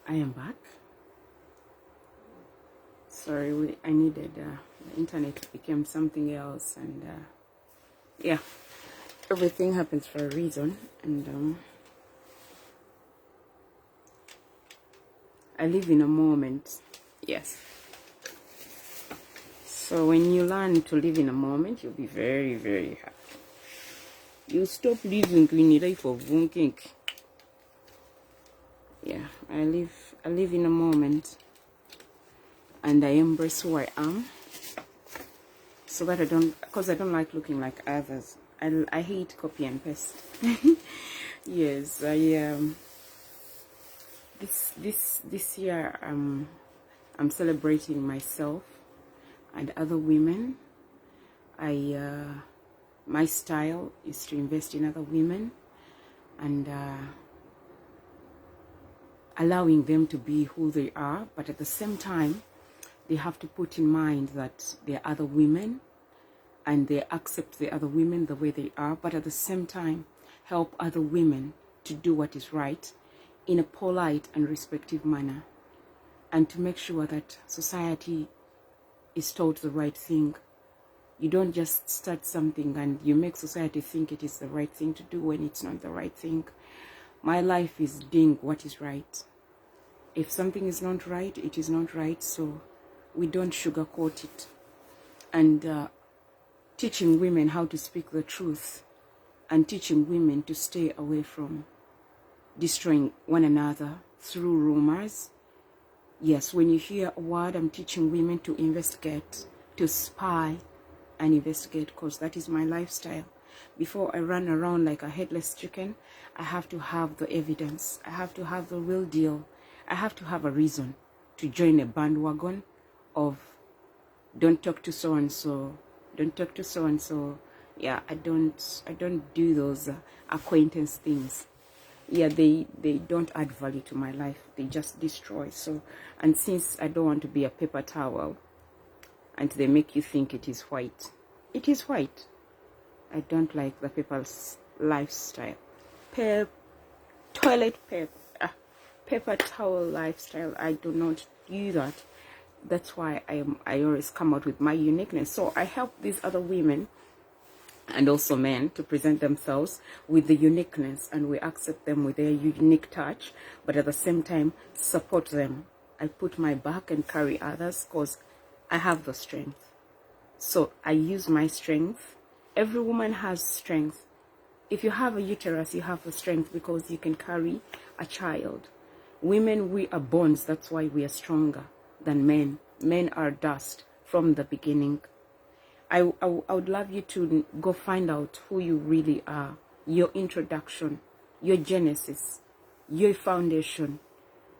I am back. Sorry, I needed the internet became something else, and yeah, everything happens for a reason, and I live in a moment. Yes. So when you learn to live in a moment, you'll be very, very happy. You stop living in the life of thinking. Yeah, I live in a moment, and I embrace who I am, so that because I don't like looking like others. I hate copy and paste. Yes, this year I'm celebrating myself and other women. My style is to invest in other women and allowing them to be who they are, but at the same time they have to put in mind that they're other women and they accept the other women the way they are, but at the same time help other women to do what is right in a polite and respectful manner, and to make sure that society is taught the right thing. You don't just start something and you make society think it is the right thing to do when it's not the right thing. My life is doing what is right. If something is not right, it is not right, so we don't sugarcoat it. And teaching women how to speak the truth and teaching women to stay away from destroying one another through rumors. Yes, when you hear a word, I'm teaching women to investigate, to spy and investigate, because that is my lifestyle. Before I run around like a headless chicken, I have to have the evidence. I have to have the real deal. I have to have a reason to join a bandwagon of don't talk to so and so, don't talk to so and so. Yeah, I don't do those acquaintance things. Yeah, they don't add value to my life. They just destroy. So, and since I don't want to be a paper towel and they make you think it is white, it is white. I don't like the people's lifestyle. Toilet paper, paper towel lifestyle. I do not do that. That's why I always come out with my uniqueness. So I help these other women and also men to present themselves with the uniqueness, and we accept them with their unique touch, but at the same time support them. I put my back and carry others because I have the strength. So I use my strength. Every woman has strength. If you have a uterus, you have the strength because you can carry a child. Women, we are bonds. That's why we are stronger than men. Men are dust from the beginning. I would love you to go find out who you really are, your introduction, your genesis, your foundation.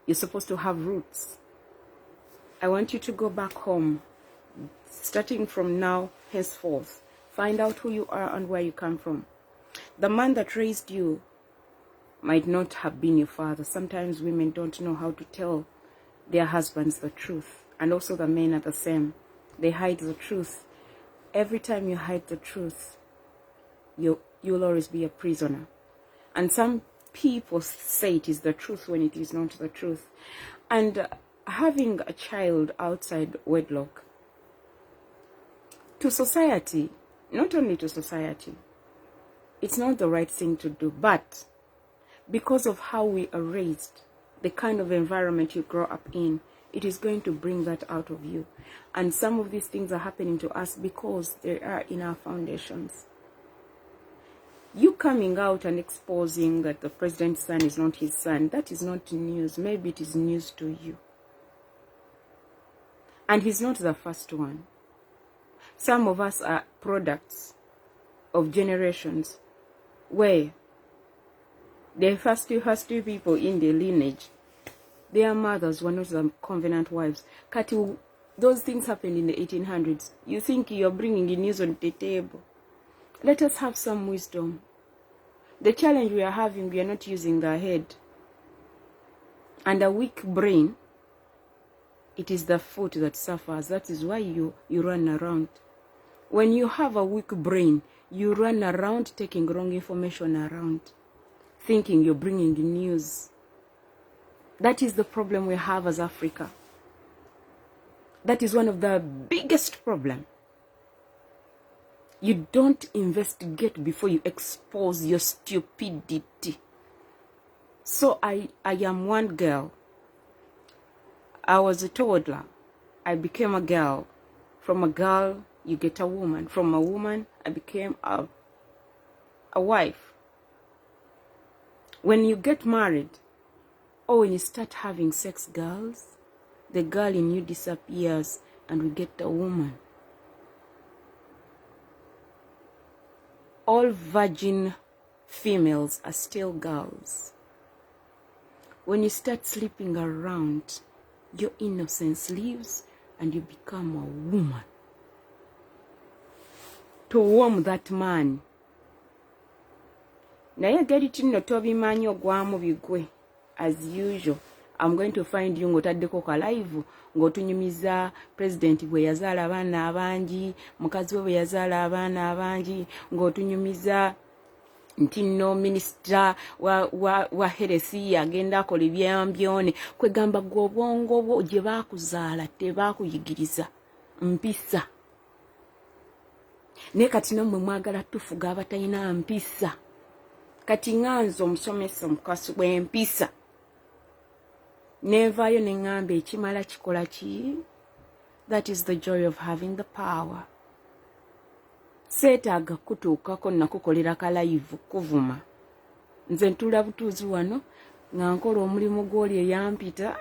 You're supposed to have roots. I want you to go back home, starting from now, henceforth. Find out who you are and where you come from. The man that raised you might not have been your father. Sometimes women don't know how to tell their husbands the truth, and also the men are the same. They hide the truth. Every time you hide the truth, you'll always be a prisoner. And some people say it is the truth when it is not the truth. And having a child outside wedlock, to society, not only to society, it's not the right thing to do, but because of how we are raised, the kind of environment you grow up in, it is going to bring that out of you. And some of these things are happening to us because they are in our foundations. You coming out and exposing that the president's son is not his son, that is not news. Maybe it is news to you. And he's not the first one. Some of us are products of generations where the first two people in the lineage, their mothers were not the covenant wives. Kati, those things happened in the 1800s. You think you're bringing the news on the table. Let us have some wisdom. The challenge we are having, we are not using the head. And a weak brain, it is the foot that suffers. That is why you run around. When you have a weak brain, you run around taking wrong information around, thinking you're bringing news. That is the problem we have as Africa. That is one of the biggest problems. You don't investigate before you expose your stupidity. So I am one girl. I was a toddler. I became a girl. From a girl, you get a woman. From a woman, I became a wife. When you get married, or when you start having sex, girls, the girl in you disappears and we get a woman. All virgin females are still girls. When you start sleeping around, your innocence leaves and you become a woman. To warm that man. Naye geri tino tobimanyi ogwamu bigwe. As usual, I'm going to find you ngotaddeko ka live ng'otunyumiza president bwe yazaala abaana abangi, mukazi we bwe yazaala abaana abangi, ng'otunyumiza nti no minister wa heresi agenda akola ebyambyone. Kwegamba gwe obwongo bwo gye baakuzaala tebaakuyigiriza mpisa. Naye kati nammwe mwagala tufuga abatalina mpisa. Kati nganzo omusomesa mukasu bw'empisa. Nevayo neŋŋamba ekimala kikola ki? That is the joy of having the power. Seetaaga kutuukako nakukolera ka live kuvuma. Nze ntula butuuzi wano nga nkola omulimu gw'oli eyampita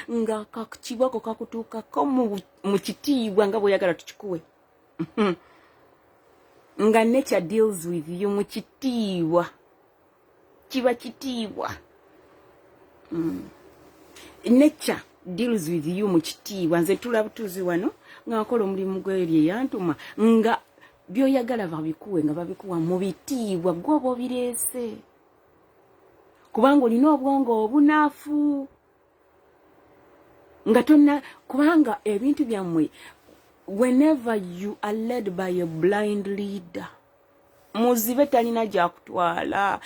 nga kakibako kakutuukako mu kitiibwa nga bw'oyagala tukikuwe. Nga nature deals with you mu kitiibwa. Kiba kitiibwa. Nature deals with you mu kitiibwa. Nze ntula butuuzi wano nga nkola omulimu gw'oli eyantuma nga byoyagala babikuwe nga babikuwa mu bitiibwa gwoba obireese. Kubanga olina obwongo obunaafu. Nga tonna kubanga ebintu byammwe, whenever you are led by a blind leader, muzibe talina gyakutwala.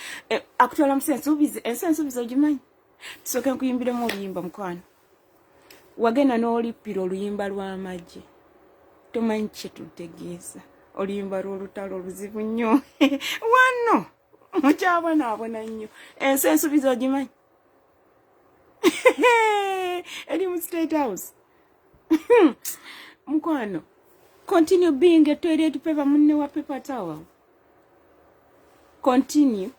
Akutwala musensuubize, ensensuubize ogimanyi. Tusooke nkuyimbiremu oluyimba mukwano. Wagenda n'olippira oluyimba lw'amagye. Tomanyi kye tutegeeza. Oluyimba lw'olutalo oluzibu nnyo. Wano mukyabonaabona nnyo. Ensensuubize ogimanyi. Eri mu State House. Mukwano, continue being a toilet paper munne wa paper towel. Continue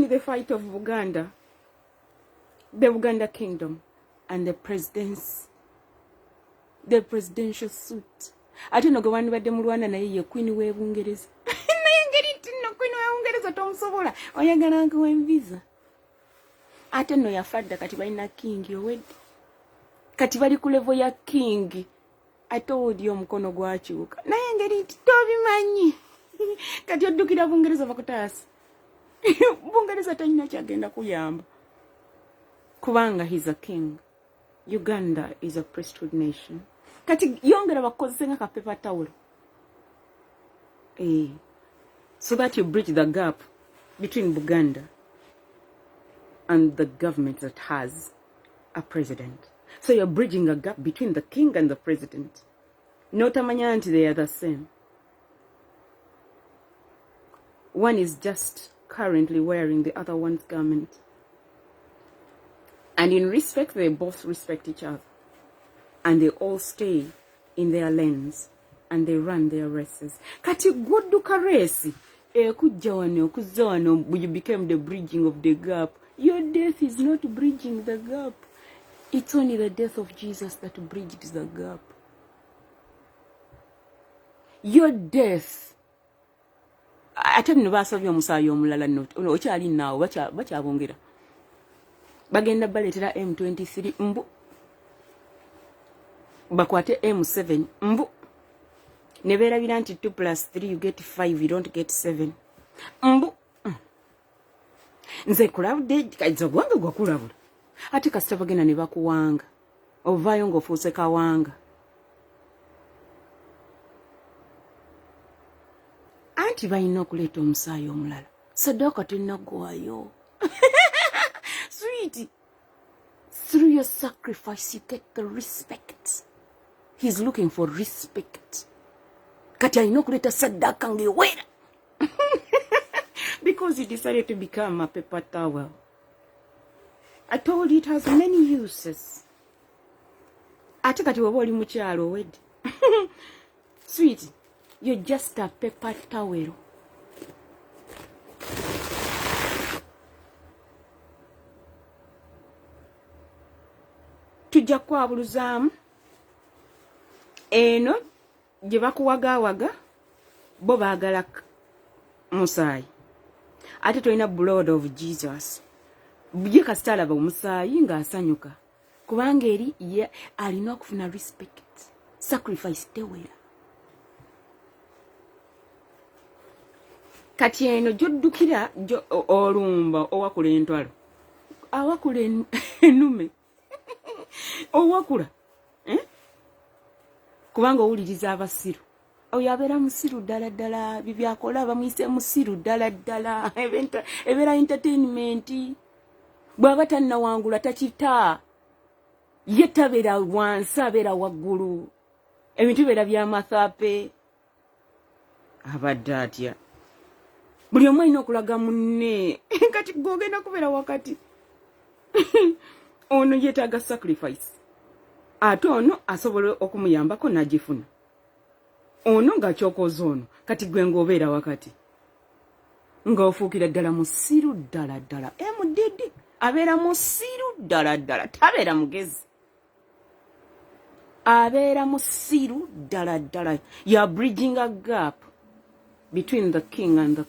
the fight of Buganda, the Buganda kingdom, and the president's, the presidential suit. Ate no gwe wandibadde mu Rwanda naye ye Queen w'Ebungereza. Naye ngeri tino Queen w'Ebungereza tomusobola. Oyagala nkuwa envisa. Ate no yafadda kati balina king owedde. Kati bali ku level ya king. Ate odi omukono gwakyuka. Naye ngeri tobimanyi. Kati oddukira Bungereza bakutaasa. Bungereza talina kyagenda kuyamba. Kubanga he's a king. Uganda is a priesthood nation. Kati yongera bakozese nga ka paper towel. So that you bridge the gap between Buganda and the government that has a president. So you're bridging a gap between the king and the president. Notamanya nti they are the same. One is just currently wearing the other one's garment. And in respect, they both respect each other. And they all stay in their lanes. And they run their races. Kati gudduka race. Kujja wano, kuzza wano, you became the bridging of the gap. Your death is not bridging the gap. It's only the death of Jesus that bridged the gap. Your death. Ate nno baasabye omusaayi omulala nno okyali naawo bakyabongera. Bagenda baleetera M23 mbu. Bakwate M7 mbu. Ne beerabira nti 2 plus 3 you get 5, you don't get 7. Mbu. Nze kulabudde kaiza gwange gwakulabula. Ate kasita bagenda ne bakuwanga. Ovaayo ng'ofuuse kawanga. Anti balina okuleeta omusaayi omulala. Saddaaka tennaggwayo. Sweet. you sacrifice, you get the respect. He's looking for respect. Kati alina okuleta saddaka ng'ewera. Because he decided to become a paper towel. I told you it has many uses. Ate kati waba oli mukyalo owedde. Sweet, you're just a paper towel. Tujja kwabuluzaamu eno gye bakuwagaawaga bo baagala musaayi. Ate tolina blood of Jesus. Ye kasita alaba omusaayi ng'asanyuka. Kubanga eri ye alina okufuna respect. Sacrifice tewera. Kati eno gy'oddukira olumba owakula entwalo. Awakula ennume. Owakula. Kubanga owuliriza abasiru. Oyo abeera musiru ddala ddala. Bibyakola bamuyise musiru ddala ddala. Ebeera entertainment. Bw'aba tannawangula takita. Ye tabeera wansi abeera waggulu. Ebintu bibeera by'amathape. Abadde atya. Buli omu alina okulaga munne. Kati gw'ogenda kubeera wakati. Ono yeetaaga sacrifice. Ate ono asobola okumuyambako n'agifuna. Ono ng'akyokoza ono. Kati gwe ng'obeera wakati. Ng'ofuukira ddala musiru ddala ddala. MDD. Abeera musiru ddala ddala. Tabeera mugezi. Abeera musiru ddala ddala. You are bridging a gap between the king and the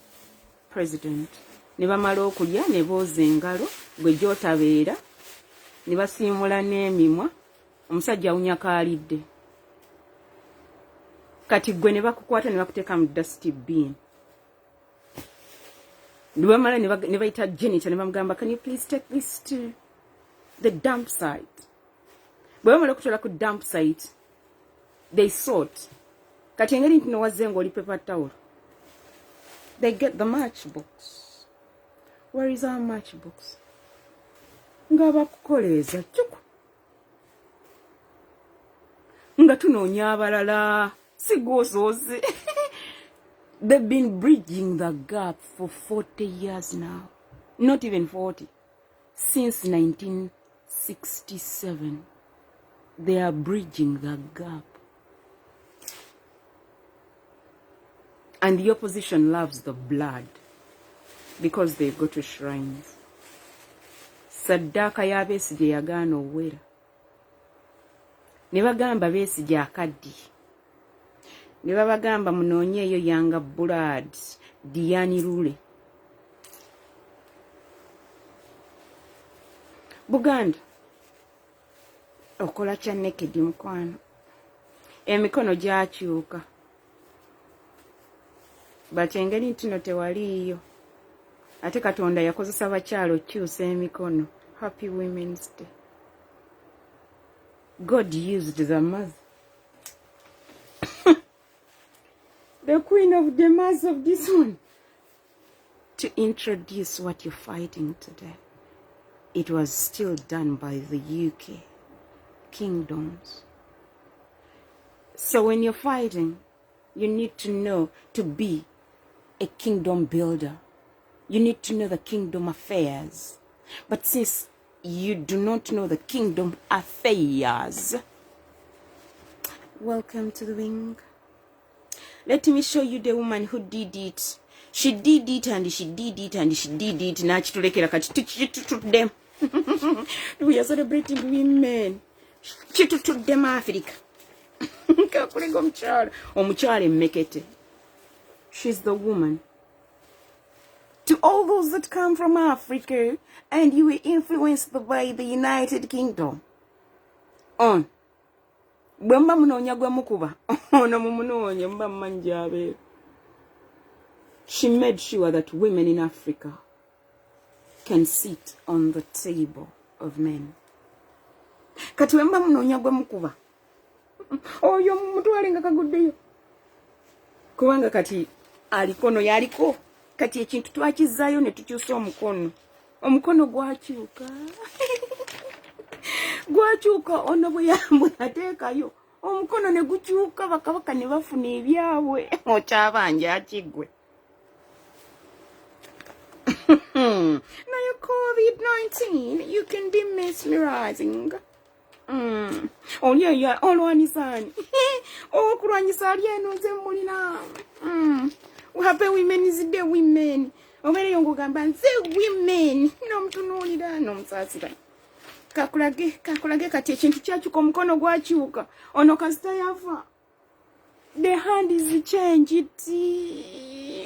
president. Ne bamala okulya ne booza engalo gwe gy'otabeera. Ne basiimula n'emimwa. Omusajja awunyakaalidde. Kati gwe ne bakukwata ne bakuteeka mu dusty bin. Ne bamala ne bayita janitor ne bamugamba, can you please take this to the dump site? Bwe bamala okutwala ku dump site, they sort. Kati engeri nti nowazze ng'oli paper towel. They get the matchbox. Where is our matchbox? Nga bakukoleeza chuku. Nga tunoonya abalala. Sigosooze. They've been bridging the gap for 40 years now. Not even 40. Since 1967. They are bridging the gap. And the opposition loves the blood. Because they go to shrines. Saddaka ya Besigye yagaana owera. Ne bagamba Besigye akaddi. Ne babagamba munoonye eyo yanga blood. Diani Rule. Buganda. Okola kya naked mukwano. Emikono gyakyuka. But engeri ntino tewaliiyo. Ate Katonda yakozesa bakyalo kyusa emikono. Happy Women's Day. God used the mother. The queen of the mass of this one. To introduce what you're fighting today. It was still done by the UK kingdoms. So when you're fighting, you need to know to be a kingdom builder. You need to know the kingdom affairs. But since you do not know the kingdom affairs, welcome to the wing. Let me show you the woman who did it. She did it and she did it and she did it. Them. We are celebrating women. Them Africa. She's the woman. To all those that come from Africa and you were influenced by the United Kingdom. On. Bwemba munonya gwe mukuba. Ono mumunonya mba manjabe. She made sure that women in Africa can sit on the table of men. Kati wemba munonya gwe mukuba. Oyo mutwale nga kaguddeyo. Kubanga kati alikono yaliko. Kati ekintu twakizaayo ne tukyusa omukono. Omukono gwakyuka. Gwachuka ono bwe yateekayo omukono ne gukyuka bakabaka ne bafuna ebyabwe okyabanja akigwe. Now you COVID-19, you can be mesmerizing. Olya olwanisani okulwanyisa alyeno nze mulina. Happy women is the women. Obereyo ngugamba nze women n'omutunuulira n'omusasira. Kakulage kati ekintu kyakyuka omukono gwakyuka ono kasita yafa. The hand is changed,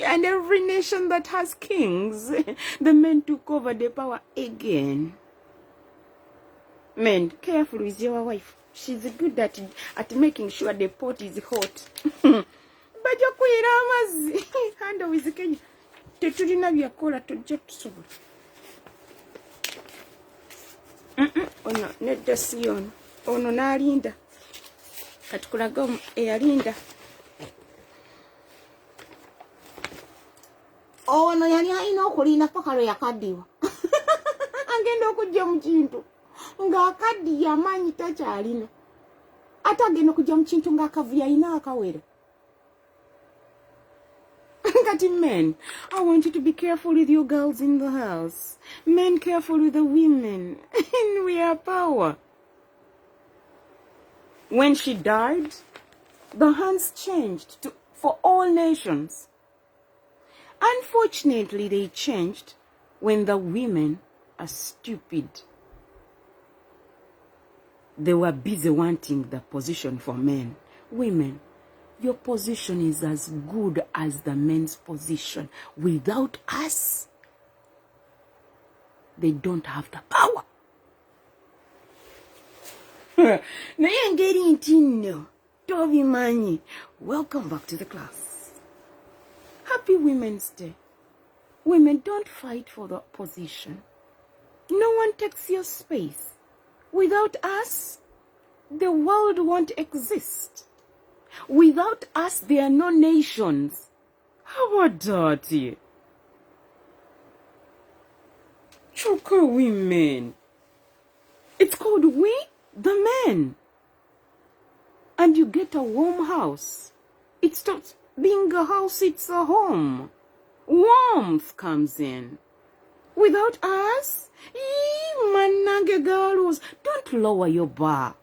and every nation that has kings, the men took over the power again. Men, careful with your wife. She's good at making sure the pot is hot. Baja kuyira amazi. Handa wizikenya. Tetulina byakola tujja tusobola. Ono nedda si ono. Ono n'alinda. Katukulaga eyalinda. Ono yali alina okulinda paka lwe yakaddiwa. Agenda okujja mu kintu ng'akaddiye amaanyi takyalina. Ate agenda okujja mu kintu ng'akavuyo alina akawere. Kati men, I want you to be careful with you girls in the house. Men, careful with the women. We are power. When she died, the hands changed for all nations. Unfortunately, they changed when the women are stupid. They were busy wanting the position for men. Women, your position is as good as the men's position. Without us, they don't have the power. Naye ngeri ntino, tobimanyi. Welcome back to the class. Happy Women's Day. Women, don't fight for the position. No one takes your space. Without us, the world won't exist. Without us, there are no nations. How about that? Choker women. It's called we, the men. And you get a warm house. It stops being a house, it's a home. Warmth comes in. Without us, manage girls, don't lower your bar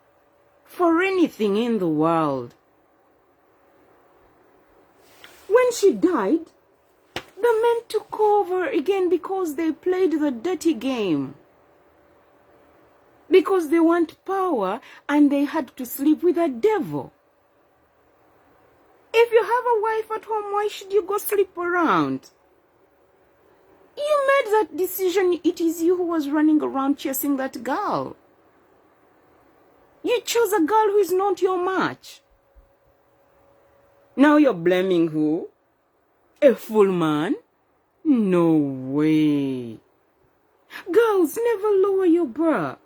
for anything in the world. When she died, the men took over again because they played the dirty game. Because they want power and they had to sleep with a devil. If you have a wife at home, why should you go sleep around? You made that decision. It is you who was running around chasing that girl. You chose a girl who is not your match. Now you're blaming who? A fool man? No way. Girls, never lower your bra.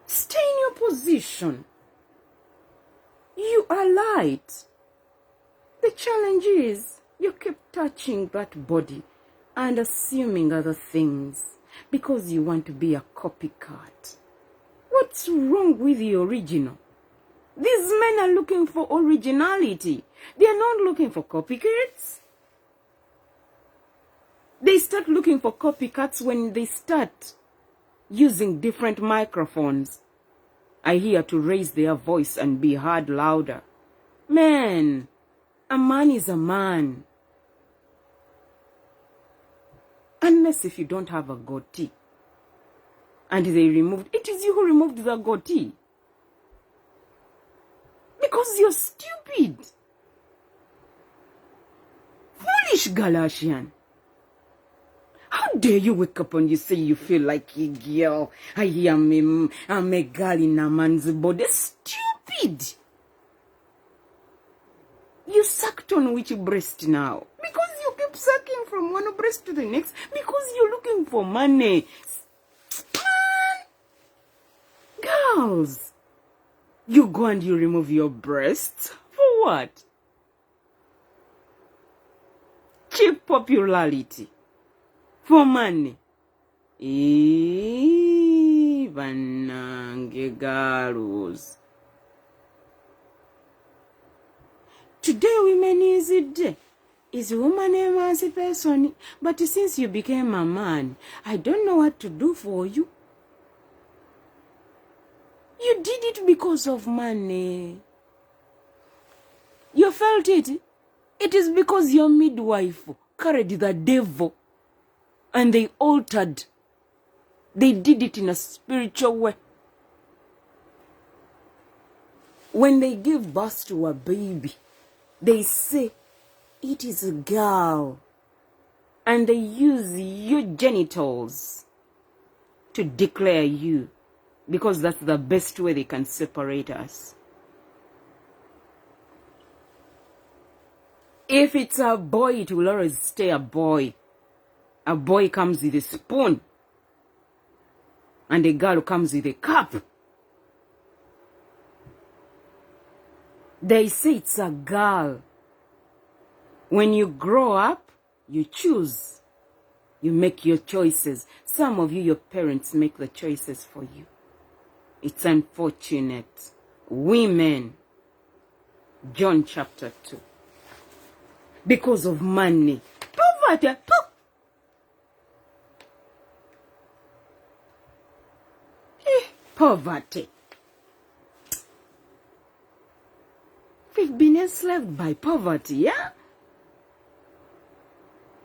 Stay in your position. You are light. The challenge is you keep touching that body and assuming other things because you want to be a copycat. What's wrong with the original? These men are looking for originality. They are not looking for copycats. They start looking for copycats when they start using different microphones. I hear to raise their voice and be heard louder. Man, a man is a man. Unless if you don't have a goatee. And they removed, it is you who removed the goatee. Because you're stupid. Foolish Galatian. How dare you wake up and you say you feel like a girl? I'm a girl in a man's body. Stupid. You sucked on which breast now? Because you keep sucking from one breast to the next. Because you're looking for money. Man. Girls. You go and you remove your breasts. For what? Cheap popularity. For money. Bannange. girls. Today women is a day. Is woman emancipation. But since you became a man, I don't know what to do for you. You did it because of money. You felt it. It is because your midwife carried the devil and they altered. They did it in a spiritual way. When they give birth to a baby, they say it is a girl. And they use your genitals to declare you, because that's the best way they can separate us. If it's a boy, it will always stay a boy. A boy comes with a spoon, and a girl comes with a cup. They say it's a girl. When you grow up, you choose. You make your choices. Some of you, your parents make the choices for you. It's unfortunate. Women, John chapter 2. Because of money. Poverty. Poverty. We've been enslaved by poverty, yeah?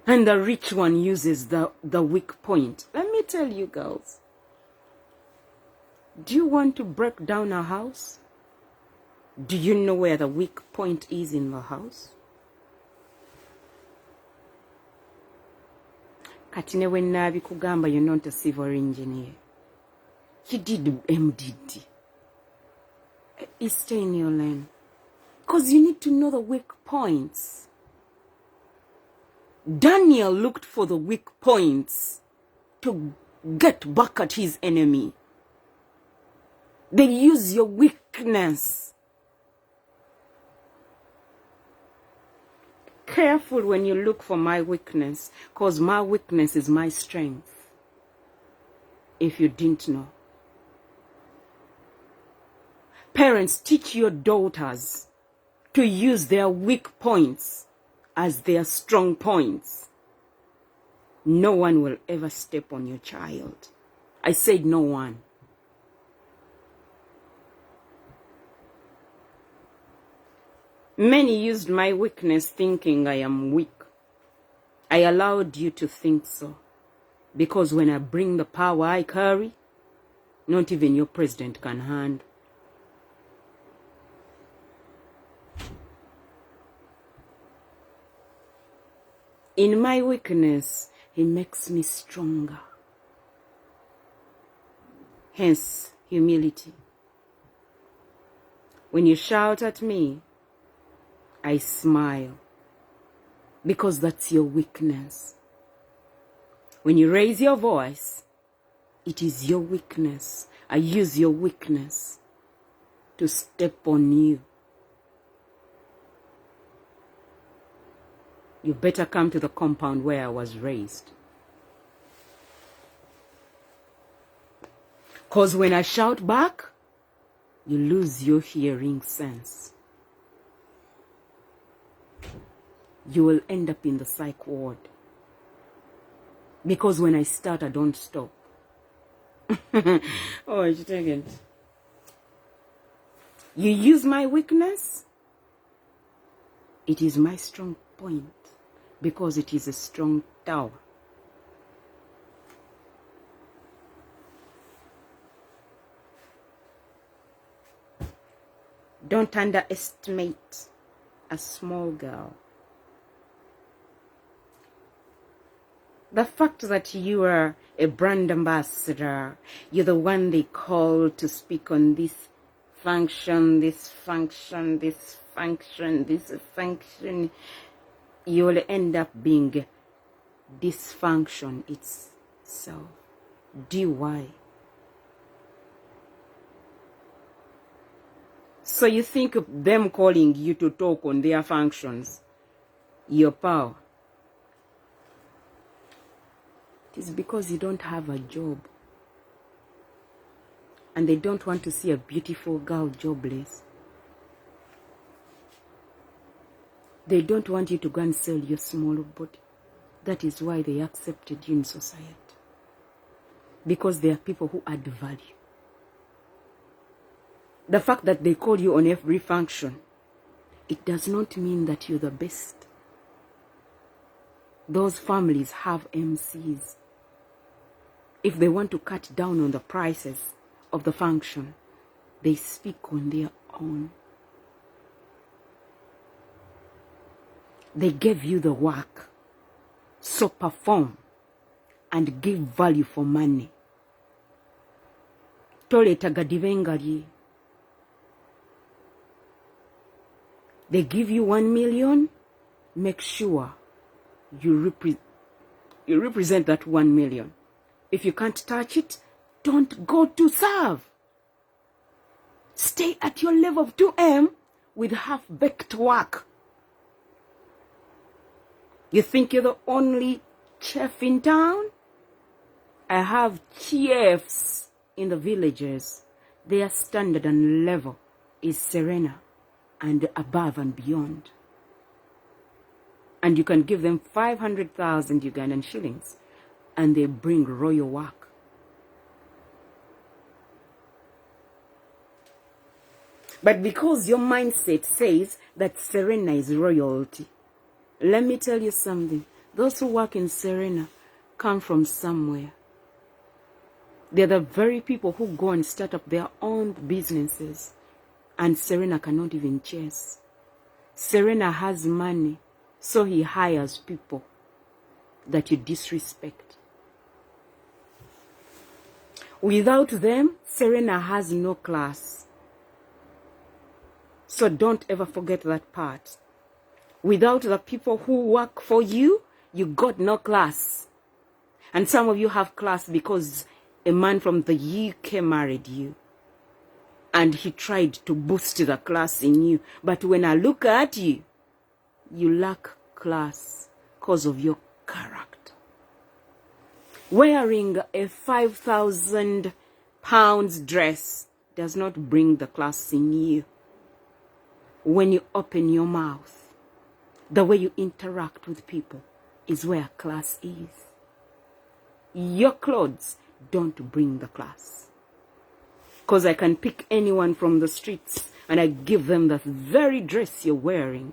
And the rich one uses the weak point. Let me tell you girls. Do you want to break down a house? Do you know where the weak point is in the house? Katine when nabi kugamba, you're not a civil engineer. You did MDD. Stay in your lane. Because you need to know the weak points. Daniel looked for the weak points to get back at his enemy. They use your weakness. Careful when you look for my weakness, because my weakness is my strength. If you didn't know. Parents, teach your daughters to use their weak points as their strong points. No one will ever step on your child. I said no one. Many used my weakness thinking I am weak. I allowed you to think so. Because when I bring the power I carry, not even your president can handle. In my weakness, he makes me stronger. Hence, humility. When you shout at me, I smile. Because that's your weakness. When you raise your voice, it is your weakness. I use your weakness to step on you. You better come to the compound where I was raised. Because when I shout back, you lose your hearing sense. You will end up in the psych ward. Because when I start, I don't stop. Oh, you take it. You use my weakness, it is my strong point. Because it is a strong tower. Don't underestimate a small girl. The fact that you are a brand ambassador, you're the one they call to speak on this function, this function, this function, this function, you will end up being dysfunction itself. DY. So you think of them calling you to talk on their functions, your power. It is because you don't have a job. and they don't want to see a beautiful girl jobless. They don't want you to go and sell your small body. That is why they accepted you in society. Because they are people who add value. The fact that they call you on every function, it does not mean that you're the best. Those families have MCs. If they want to cut down on the prices of the function, they speak on their own. They gave you the work, so perform and give value for money. Toletaga divengali. They give you 1 million, make sure you represent that 1 million. If you can't touch it, don't go to serve. Stay at your level of 2M with half-baked work. You think you're the only chef in town? I have chefs in the villages. Their standard and level is Serena and above and beyond. And you can give them 500,000 Ugandan shillings and they bring royal work. But because your mindset says that Serena is royalty, let me tell you something. Those who work in Serena come from somewhere. They're the very people who go and start up their own businesses, and Serena cannot even chase. Serena has money, so he hires people that you disrespect. Without them, Serena has no class. So don't ever forget that part. Without the people who work for you, you got no class. And some of you have class because a man from the UK married you. And he tried to boost the class in you. But when I look at you, you lack class because of your character. Wearing a 5,000 pounds dress does not bring the class in you. When you open your mouth, the way you interact with people is where class is. Your clothes don't bring the class. Because I can pick anyone from the streets and I give them the very dress you're wearing.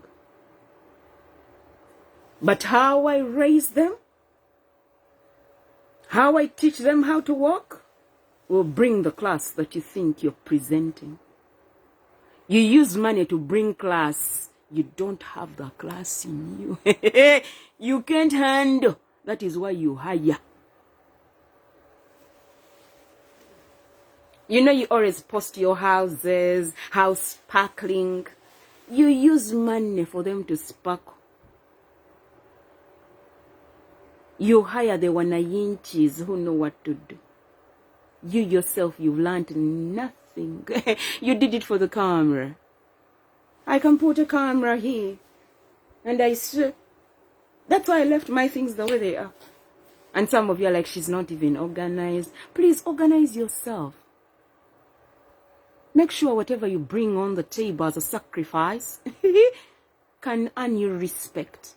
But how I raise them, how I teach them how to walk, will bring the class that you think you're presenting. You use money to bring class. You don't have the class in you. You can't handle. That is why you hire. You know, you always post your houses, how sparkling. You use money for them to sparkle. You hire the wanayinchis who know what to do. You yourself, you've learned nothing. You did it for the camera. I can put a camera here. And I swear, that's why I left my things the way they are. And some of you are like, she's not even organized. Please organize yourself. Make sure whatever you bring on the table as a sacrifice can earn you respect.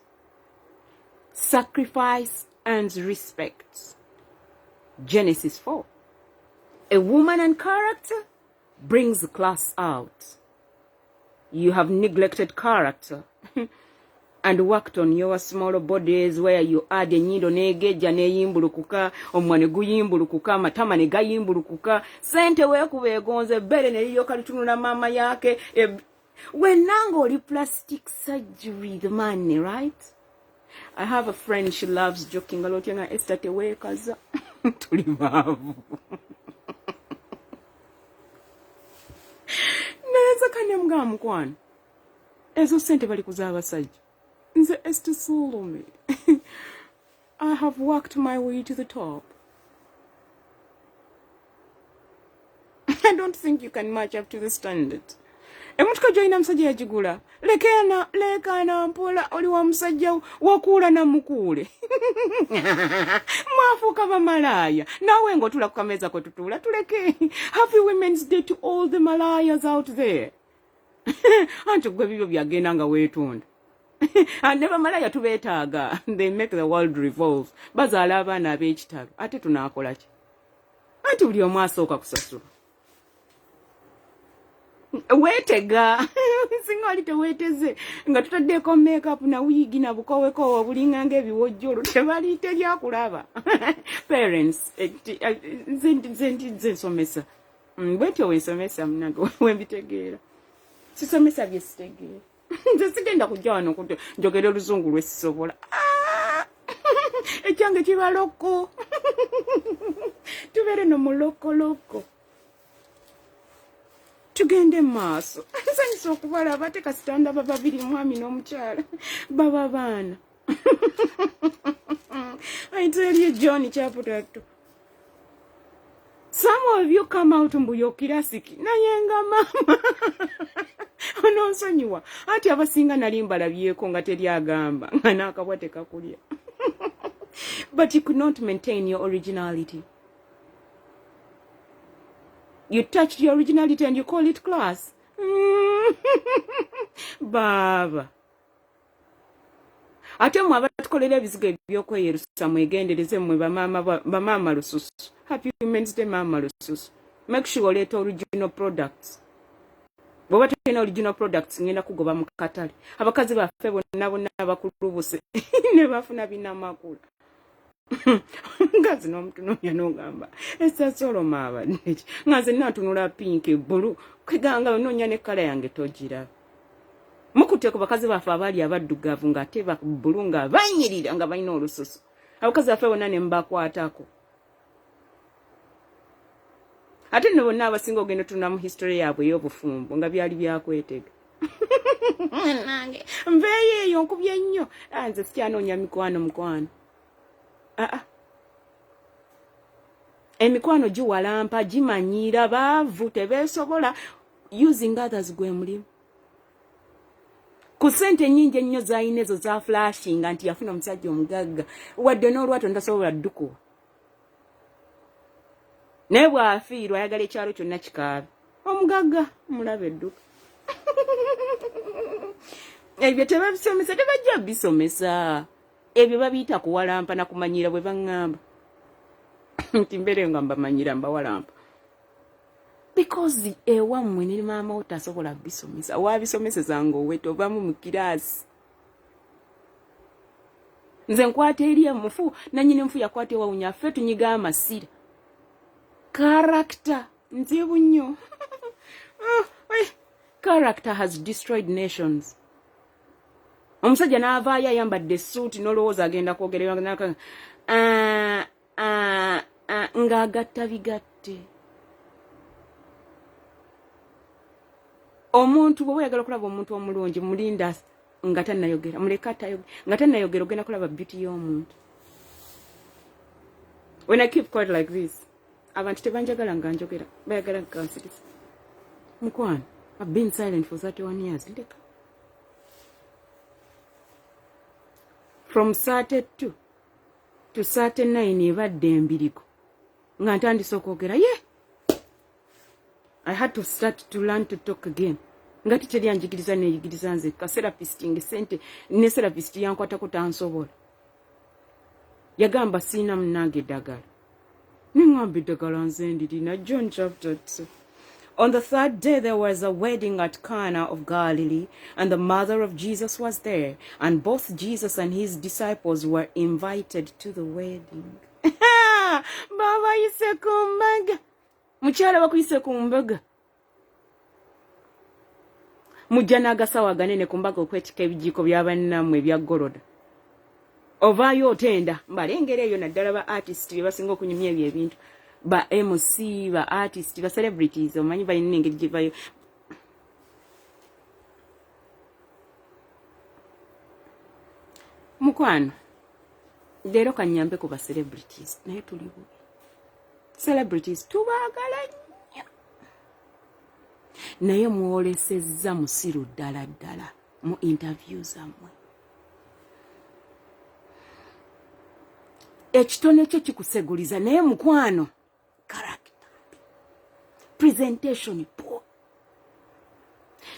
Sacrifice earns respect. Genesis 4. A woman and character brings the class out. You have neglected character and worked on your smaller bodies where you add a nyindo negeja neyimbulukuka, omwane guyimbulukuka, matama ne gayimbulukuka, sente wekubegonze bere ne yoka litunula mama yake. When nango plastic surgery, the money, right? I have a friend, she loves joking a lot. Younger estate workers. Tulivavu. Neza kanya mgamu kwani. Ezo sente bali kuzaba saji. Nze este Solome. I have worked my way to the top. I don't think you can match up to the standard. Emotoka joina musajja yagigula. Lekana mpola oli wa musajja wakuula na mukule. Mwafuuka bamalaya. Nawe ng'otula ku kameza kwe tutula tuleke. Happy Women's Day to all the malayas out there. Anti gwe bibyo byagenda nga weetonda. Ande bamalaya tubeetaaga. They make the world revolve. Bazaala abaana ab'ekitalo. Ate tunaakola ki? Anti buli omu asooka kusasula. Wetega singa ali teweteze nga tutaddeko makeup na wigi na bukowekowe bulinga ng'ebiwojjolo tebali terya kulaba. Parents nsomesa bwetyo wensomesa mnange wembitegeera sisomesa bye sitegeera nze sigenda kujja wano njogera oluzungu lwesisobola ekyange kiba loko tubeere no mulokoloko tugende maaso nsanyisa okubalaba ate kasitanda babiri mwami n'omukyala baba baana I tell you John Chaputato, some of you come out mbuyokirasiki nayenga mama ononsonyiwa ati abasinga nali mbalabyeko nga teri agamba nga naakabwate kakulya but you could not maintain your originality. You touched your originality and you call it class. Baba. Ate mwe abatukolera ebizigo ebyokweyerusa mwegendereze mwe bamama lususu. Happy Women's Day mama lususu. Make sure oleeta original products. Bw'oba tulina original products ngenda kugoba mu katale. Abakazi baffe bonna bakulubuse ne bafuna binamakula. Ngazi n'omutunonya n'ogamba essa Solome abadde ngazi natunula pink blue kweganga ononya ne kala yange togira mukute ku bakazi baffe abali abaddugavu nga teba blue nga banyirira nga balina olususu abakazi baffe bonna ne mbakwatako ate ne bonna abasinga ogenda tuna mu history yaabwe y'obufumbo nga byali byakwetega nange mbeeyo eyo nkubye nnyo nze sikyanoonya mukwano emikwano giwalampa gimanyira baavu tebeesobola using others gwe mulimu ku ssente nnyingi ennyo zayina ezo za flashinga nti yafuna omusajja omugagga wadde n'olwato ntasobola ddukuwa naye bw'afiirwa ayagala ekyalo kyonna kikaabe omugagga mulaba edduka ebyo tebabisomesa tebajja bisomesa ebyo babiyita kuwalampa na kumanyira bwe baŋŋamba nti mbeere nga mbamanyira mbawalampa because ewammwe ne maama wo tasobola bisomesa waabisomesezanga owete ovamu mu kiraasi nze nkwata eri emufu nannyini mufu yakwata ewawunya ffe tunyiga amasira character nzibu nnyo character has destroyed nations. Omusajja n'avaayo ayambadde essuuti n'olowooza agenda kwogerera ng'agatta bigatte. Omuntu bw'oba oyagala okulaba omuntu omulungi mulinda nga tannayogera muleka atayogera nga tannayogera ogenda kulaba beauty y'omuntu. When I keep quiet like this abantu tebanjagala nga njogera bayagala nkansirisa. Mukwano, I've been silent for 31 years. Ndeka. From 32 to 39 ebadde embiriko nga ntandise okwogera I had to start to learn to talk again. Nga tikyeri anjigiriza neeyigiriza nze ka therapist nge sente ne therapist yankwatako tansobola. Yagamba siina munnange eddagala. Ningamba eddagala nze ndirina. John chapter 2. On the third day there was a wedding at Cana of Galilee, and the mother of Jesus was there, and both Jesus and his disciples were invited to the wedding. Baba yise kumbaga. Mukyala bakuyise kumbaga. Mujja n'agasawo aganene kumbaga okwetika ebijiko by'abannammwe ebya goloda. Ovaayo otenda mbalengera eyo naddala ba artist bye basinga okunyumya ebyo ebintu. Ba MC, ba artist, ba celebrities, omanyi balina engeri gye bayo. Mukwano, leero kanyambe ku ba celebrities naye tuli bubi. Celebrities tubaagala nnyo. naye mwolesezza musiru ddala ddala mu interview zammwe. Ekitone kyo kikuseguliza naye mukwano character presentation poor.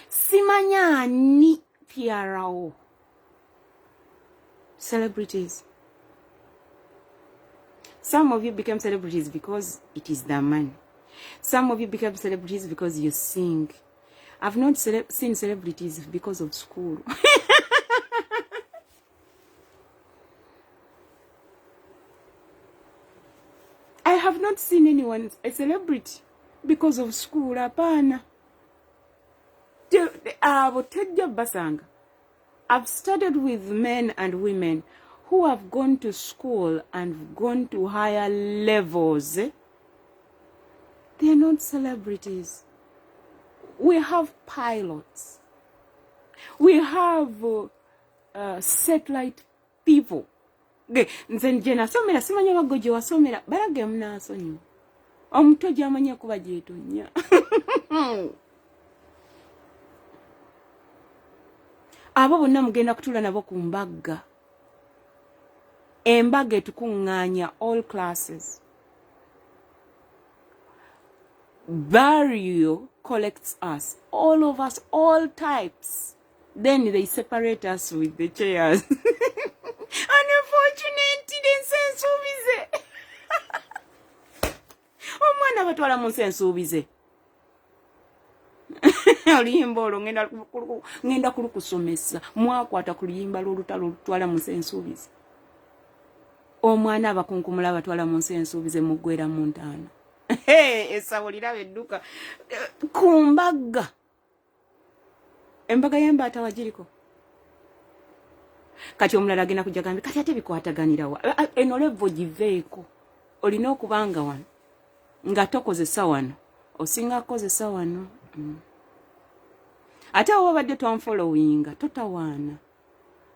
Simanya ni PRO celebrities. Some of you become celebrities because it is the money. Some of you become celebrities because you sing. I've not seen celebrities because of school. I have not seen anyone a celebrity because of school. Apana. I've studied with men and women who have gone to school and gone to higher levels. They are not celebrities. We have pilots. We have satellite people. Nze nasomera simanya bagoje wasomera barage mnasonyo. Omuto jamanya kuba jetonya. Abo bonna mugenda kutula nabo ku mbagga. Embagga etukunganya all classes. Barrio collects us, all of us, all types. Then they separate us with the chairs. Unfortunately, sensubize. Omwana batwala mu sensubize. Oluyimba olwo ngenda kulukusomesa mwakwata ku luyimba lw'olutalo olutwala mu sensubize. Omwana abakunkumula batwala mu sensubize muggwera mu ntaana. Esawulira bedduka ku mbagga. Embaga y'embaata wagiriko. Kati omulala agenda kujja gambi kati ate bikwataganira wa. Eno levo giveeko. Olina okubanga wano nga tokozesa wano osinga kozesa wano. Ate awo badde twanfollowinga totawaana.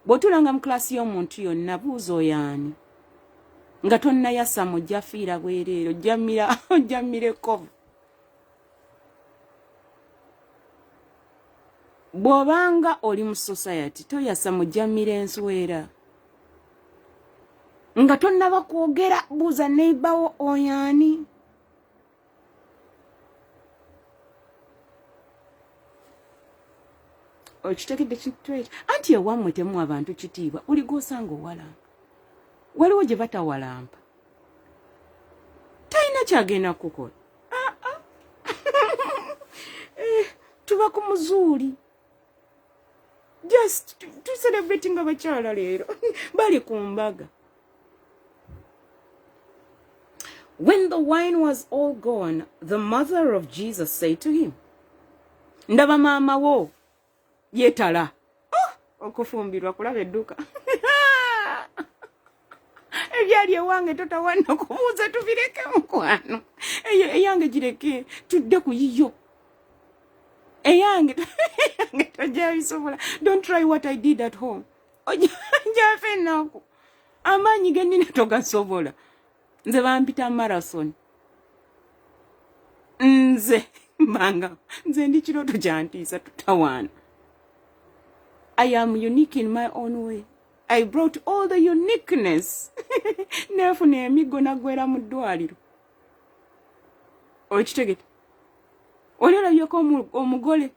Bw'otulanga mu klasi y'omuntu yonna buuza oyani. Nga tonna yassa mujja fiira bwereero ojjamire kovu. Bw'obanga oli mu society toyassa mujjamire enswera. Nga tonna bakwogera buuza neighbor oyani. Okitegedde kintu ekyo anti ewammwe temu abantu kitiibwa buli gw'osanga owalampa. Waliwo gye batawalampa. Talina kyagenda kukola. Tuba ku muzuuli. Just to celebrating abakyala leero. Bali ku mbaga. When the wine was all gone, the mother of Jesus said to him, ndaba maama wo yetala. Okufumbirwa kulaba edduka. Ebyali ewange totawanna kubuuza tubireke mukwano. Eyange gireke tudde ku yiyo. Eyange tojja bisobola. Don't try what I did at home. Ojja fenako. Amaanyi ge nnina togasobola. Nze bampita marathon. Nze ndi kiroto kyantiisa tutawaana. I am unique in my own way. I brought all the uniqueness. Nefuna emigo nagwera mu ddwaliro. Okitegete. Olerabyeko omugole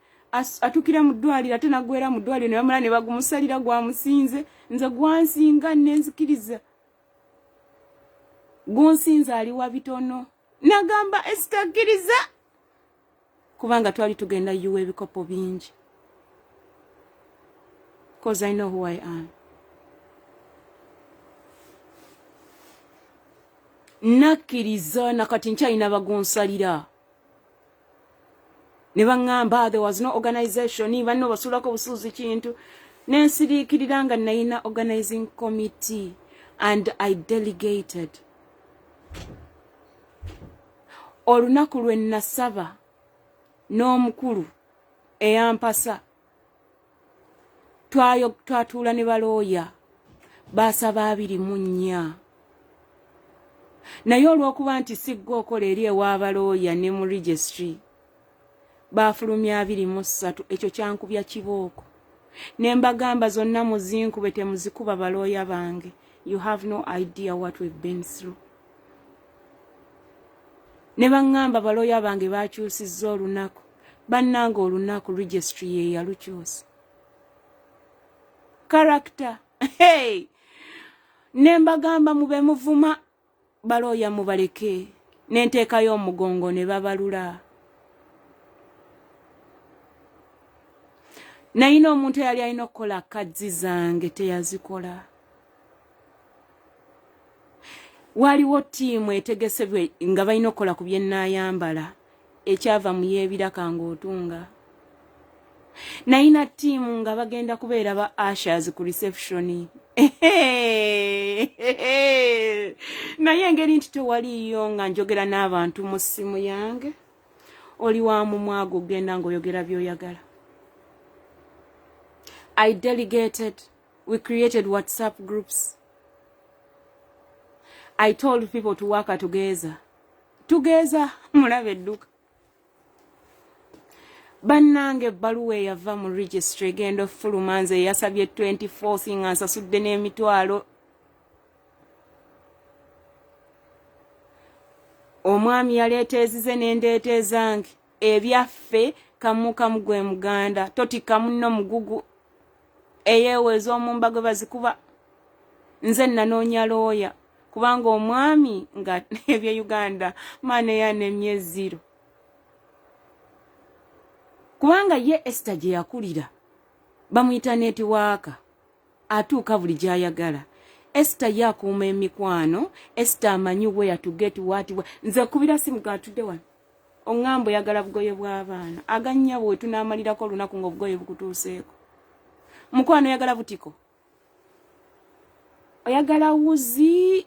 atukira mu ddwaliro ate nagwera mu ddwaliro ne bamala ne bagumusalira gwamusinze. Nze gwansinga nenzikiriza. Gonsinza ali wa bitono. Nagamba estakiriza. Kubanga twali tugenda yuwa ebikopo bingi. Because I know who I am. Nakiriza nakati nkyalina bagonsalira. Ne baŋŋamba there was no organization even no basulako busuuzi kintu. Nensiriikirira nga nalina organizing committee and I delegated. Olunaku lwe nasaba n'omukulu eyampasa twatuula ne balooya basaba 24. Naye olw'okuba nti sigga okola eri ewa balooya ne mu registry Bafulumya 23 ekyo kyankubya kibooko. Ne mbagamba zonna muzinkube temuzikuba balooya bange. You have no idea what we've been through. Ne baŋŋamba balooya bange bakyusizza olunaku. Bannanga olunaku registry ye yalukyusa. Character. Hey! Ne mbagamba mube muvuma balooya mubaleke. Ne nteekayo omugongo ne babalula. Nayina omuntu eyali alina okukola kadzi zange teyazikola. Waliwo ttiimu etegesebwe nga balina okukola ku bye nnaayambala ekyava mu yeebiraka ng'otunga. Nayina ttiimu nga bagenda kubeera ba ushers ku reception. Naye engeri nti tewaliyo nga njogera n'abantu mu ssimu yange. Oli wa mumwago genda ng'oyogera by'oyagala. I delegated. We created WhatsApp groups. I told people to work together. Together, mulabe edduka. Bannange ebbaluwa eyava mu registry egenda ofuluma nze yasabye 24 nga nsasudde n'emitwalo. Omwami yaleeteezize n'endeeta ezange. Ebyaffe kamu kamu gwe muganda. Totika munno mugugu. Eyeeweza omumba gwe bazikuba. Nze nanoonya looya. Kubanga omwami nga ebye Uganda maane yanemye 0. Kubanga ye Esther gye yakulira bamuyita netiwaaka atuuka buli gy'ayagala. Esther yakuuma emikwano. Esther amanyi where to get what. Nze kubira simu gatudde wano. Oŋŋamba oyagala bugoye bw'abaana. Aganya bwe tunaamalirako olunaku ng'obugoye bukutuuseeko. Mukwano oyagala butiko. Oyagala wuzi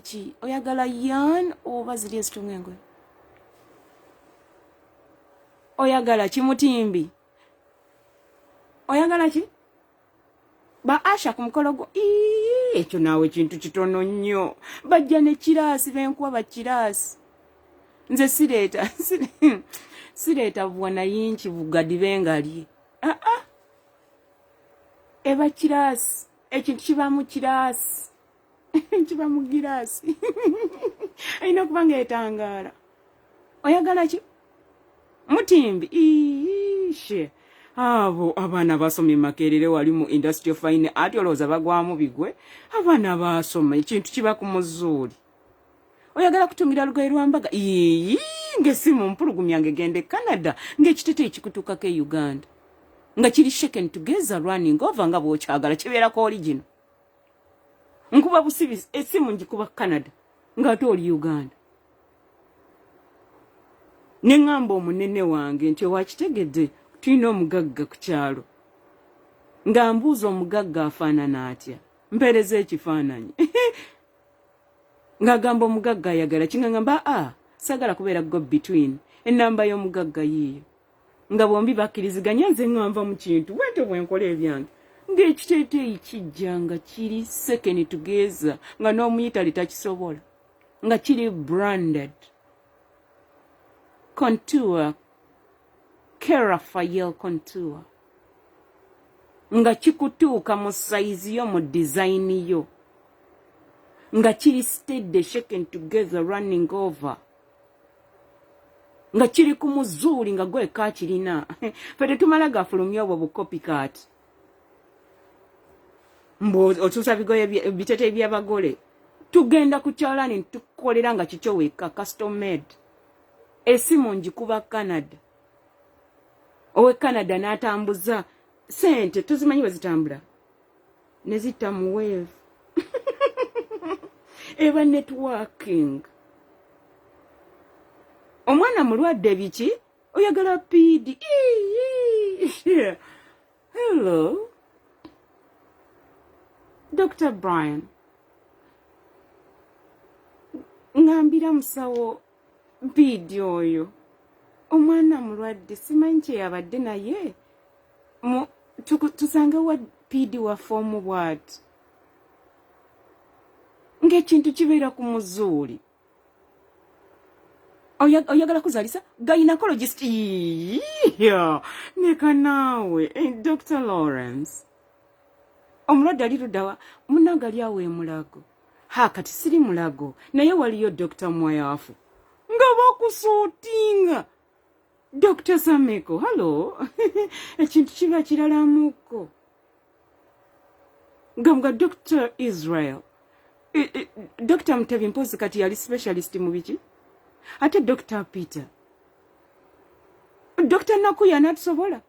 ki? Oyagala yarn oba ziri ezitunga engoye? Oyagala kimutimbi? Oyagala ki? Ba Asha ku mukolo gwo. Ekyo naawe kintu kitono nnyo. Bajja ne kiraasi benkuwa ba kiraasi. Nze sireeta bwana yinki bugadi bengali. Eba kiraasi. Ekintu kiba mu kiraasi. Kiba mu giraasi. Ayina okuba ng'etangaala. Oyagala ki? Mutimbi. Ishe. Abo abaana basoma Makerere wali mu industrial fine ati olowooza bagwamu bigwe. Abaana basoma ekintu kiba ku muzuuli. Oyagala kutungira lugoye lwambaga? Ng'essimu mpulugumya ng'egende Canada ng'ekiteteeyi kikutuukako e Uganda. Nga kiri shaken together running over nga bw'okyagala kibeerako original. Nkuba busibi essimu ngikuba Canada ng'ate oli Uganda. Ne ŋŋamba omunene wange nti wakitegedde tulina omugagga ku kyalo. Nga mbuuza omugagga afaanana atya. Mpeereza ekifaananyi. Ng'agamba omugagga ayagala ki nga ngamba sagala kubeera go between. Ennamba y'omugagga yiiyo. Nga bombi bakkiriziganya nze ŋŋanva mu kintu bwentyo bwe nkola ebyange. Ng'ekiteeteeyi kijja nga kiri second together nga n'omuyitali takisobola. Nga kiri branded. Contour. Rafael contour. Nga kikutuuka mu size yo mu design yo. Nga kiri steady shaken together running over. Nga kiri ku muzuuli nga gwe kakirina. Fe tetumala gafulumya obwo bu copycat. Mbo otuusa bigoye biteteeyi by'abagole. Tugenda ku kyalani tukolera nga kikyo wekka custom made. Essimu ngikuba Canada. Owe Canada n'atambuza sente tuzimanyi bwe zitambula. Ne zitta mu wave. Eba networking. Omwana mulwadde biki? Oyagala PD. Hello. Dr. Brian. Ngambira musawo PD oyo. Omwana mulwadde simanyi kye yabadde naye. Tusange wa PD wa form what? Ng'ekintu kibeera ku muzuuli. oyagala kuzalisa gynecologist neka naawe Dr. Lawrence omulwadde ali luddawa munange ali awo emulago kati siri mulago naye waliyo Dr. Mwayafu nga bakusuutinga Dr. Sameko hallo ekintu kiba kiralamuko nga Dr. Israel Dr. Mutebi mpozi kati yali specialist mu biki ate Dr. Peter Dr. Nakuya natusobola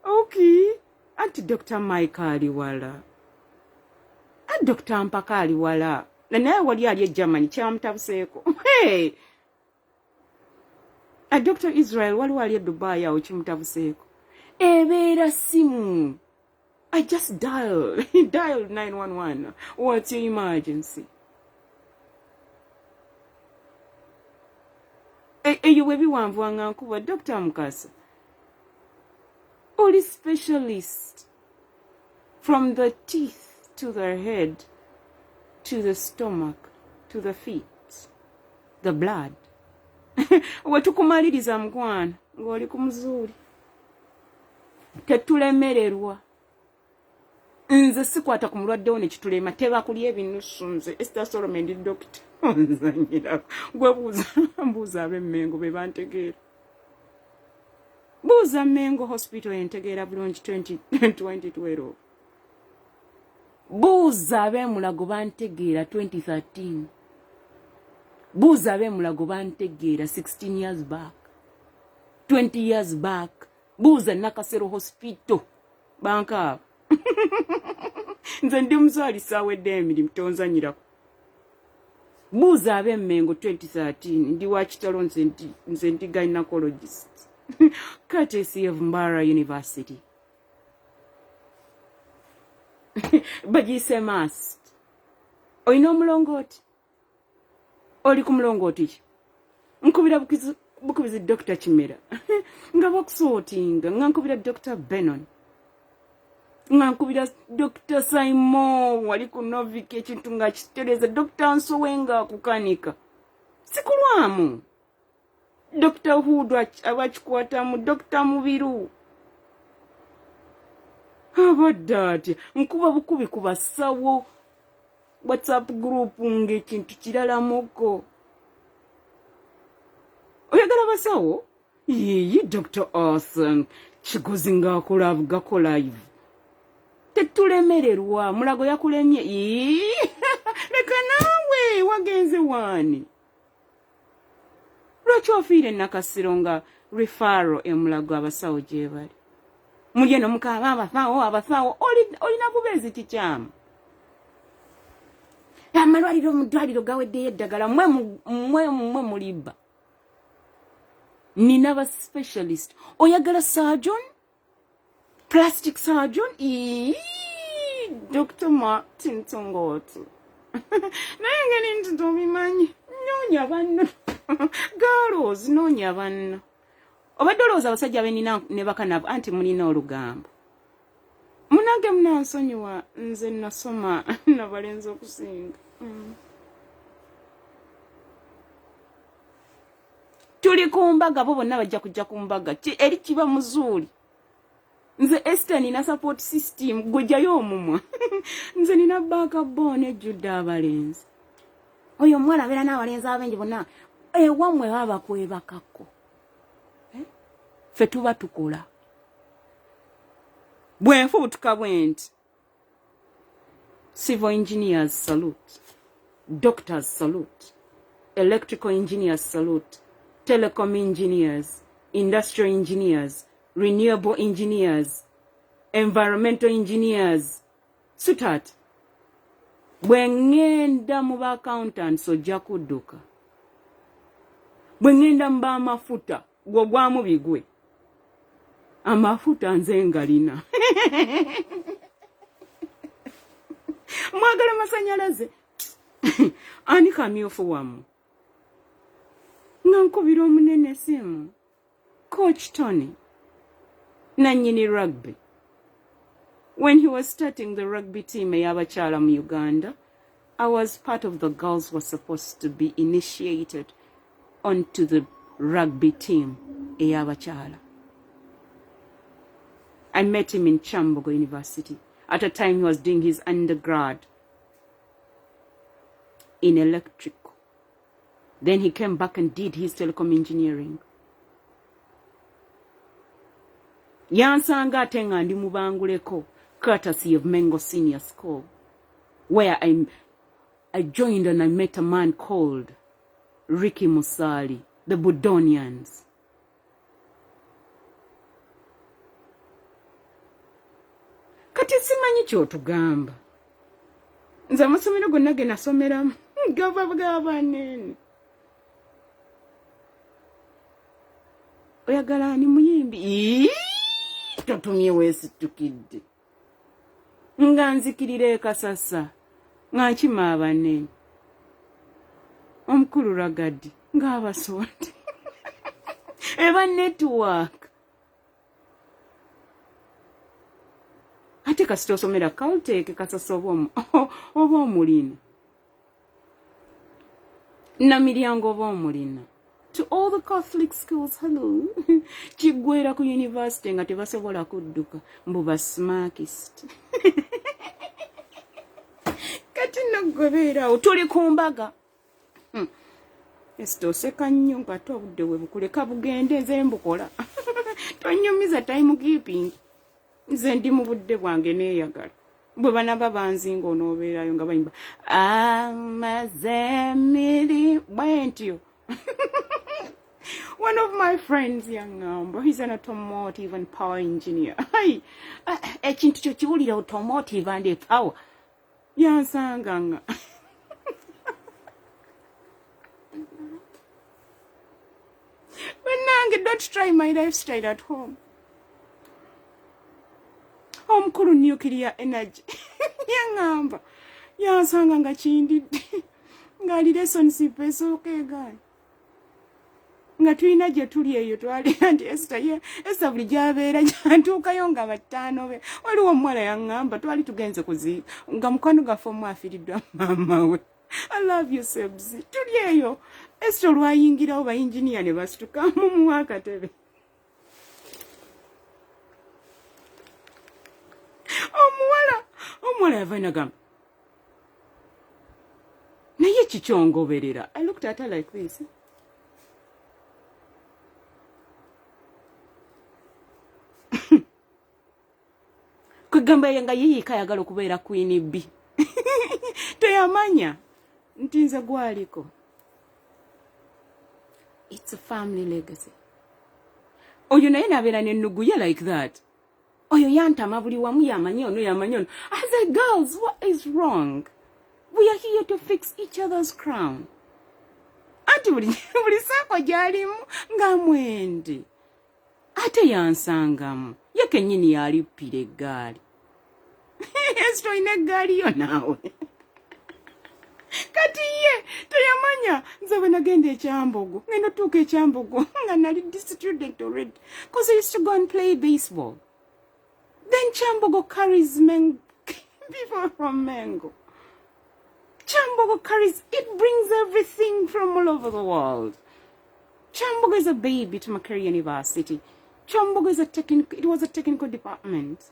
okay anti Dr. Mike aliwala Dr. Mpaka aliwala naye wali ali e Germany kyamutabuseeko hey Dr. Israel waliwo ali e Dubai awo kimutabuseeko ebeera simu I just dialed 911. What's your emergency? Eyo webiwanvuwanga nkuba Dr. Mukasa. Oli specialist from the teeth to the head to the stomach to the feet, the blood. Watukumaliriza mkwana ng'oli ku muzuuli. Tetulemererwa. Nze sikwata ku mulwadde wo ne kitulema teba kulya ebinusu nze Esther Solome ndi doctor nzanyira gwe buuza ab'Emmengo be bantegeera buuza Mengo hospital entegeera bulungi 2012 buuza ab'Emulago bantegeera 2013 buuza ab'Emulago bantegeera 16 years back 20 years back buuza Nakasero hospital bankaaba nze ndi muzaalisa awedde emirimu tonzanyirako buuza ab'Emmengo 2013 ndi wa kitalo nze ndi gynecologist courtesy of Mbara University bagiyise mast olina omulongooti oli ku mulongooti ki nkubira bukubizi Dr. Kimera nga bakusootinga nga nkubira Dr. Benon nga nkubira Dr. Simon wali ku Novik ekintu nga kitereza Dr. Nsowe nga akukanika sikulwamu Dr. Hudu abakikwatamu Dr. Mubiru abadde ati nkuba bukubi ku basawo WhatsApp group ng'ekintu kiralamuko oyagala basawo yiyi Dr. Awesome kigozi ng'akola avugako live tetulemererwa mulago yakulemye leka naawe wagenze waani lwaki ofiire Nakasero nga referral emulago abasawo gye bali mulye nomukaaba abasawo olina bubeezi kikyamu amalwaliro mu ddwaliro gaweddeyo eddagala mwe mulibba nina ba specialist oyagala surgeon plastic surgeon Dr. Martin Tongotu naye ngeri nti tobimanyi noonya banno girls noonya banno obadde olowooza abasajja benina ne bakanabo anti mulina olugambo munange munansonyiwa nze nasoma nabalenzi okusinga tuli ku mbaga bo bonna bajja kujja ku mbaga eri kiba muzuuli nze Esther nina support system gwejayo omumwa nze nina backbone ejjudde abalenzi oyo omwana abeera n'abalenzi abengi bonna ewamwe baba kwebakako ffe tuba tukola bwenfuutuka bwenti civil engineers salute doctors salute electrical engineers salute telecom engineers industrial engineers renewable engineers environmental engineers sweetheart bwengenda mu ba accountants ojja kudduka bwengenda mu b'amafuta gwogwamu bigwe amafuta nze ngalina mwagala masanyalaze ani kamyufu wamu nga nkubira omunene simu Coach Tony nannyini rugby when he was starting the rugby team ey'abakyala mu Uganda I was part of the girls who were supposed to be initiated onto the rugby team ey'abakyala. I met him in Chambogo University. At a time he was doing his undergrad in electrical. Then he came back and did his telecom engineering. Yansanga ate nga ndi mubanguleko, courtesy of Mengo Senior School, where I joined and I met a man called Ricky Musali, the Budonians. Kati simanyi kyotugamba. Nze amasomero gonna ge nasomeramu gava nene. Oyagala ani muyimbi? Totumye weesitukidde. Nga nzikirira ekasasa. Nga nkima abanene. Omukulu Ragadi ng'abasonde. Eba network. Ate kasita osomera Caltech kasasa oba omulina. Nnakimera oba omulina. To all the Catholic schools, hello. Kigwera ku university nga tebasobola kudduka. Mbuba smarkist. Kati naggobeerawo tuli ku mbaga. Esitoseka nnyo nga obudde bwe bukuleka bugende nze mbukola. Tonyumiza time keeping. Nze ndi mu budde bwange neeyagala. Bwe banaba banzinga onoobeerayo nga bayimba amazemiri bwentyo. One of my friends, young he's an automotive and power engineer. Hey, ekintu kyo kiwulira automotive and power. Yansanganga. But don't try my lifestyle at home. Omukulu nuclear energy. Yangamba. Yansanganga chindidde. Ngali relationship esooka egaana. Nga tulina gye tuli eyo twali anti Esther buli gy'abeera gy'antuukayo nga bataano be. Waliwo omuwala yaŋŋamba twali tugenze kuziika nga mukwano gaffe omu afiiriddwa maama we. I love you Sebzi. Tuli eyo. Esther olwayingirawo bayinginiya ne basituka mumuwa akatebe. Omuwala yava nagamba. Naye kikyongoberera. I looked at her like this. Kwegamba yanga yiika yagala okubeera Queen B. Teyamanya nti nze gwaliko. It's a family legacy. Oyo naye nabeera n'ennuguye like that. Oyo yantama buli wamu yamanyi ono. I said, girls, what is wrong? We are here to fix each other's crown. Anti buli saako gyalimu nga mwende. Ate yansangamu. Ye kennyini yalippira eggaali. Esther oyina eggaali yo naawe. Kati ye teyamanya nze bwe nagenda ekyambogo. Ngenda tuuka ekyambogo nga nali student already. Because I used to go and play baseball. Then Chambogo carries people from Mengo. Chambogo carries, it brings everything from all over the world. Chambogo is a baby to Makerere University. Chambogo is it was a technical department.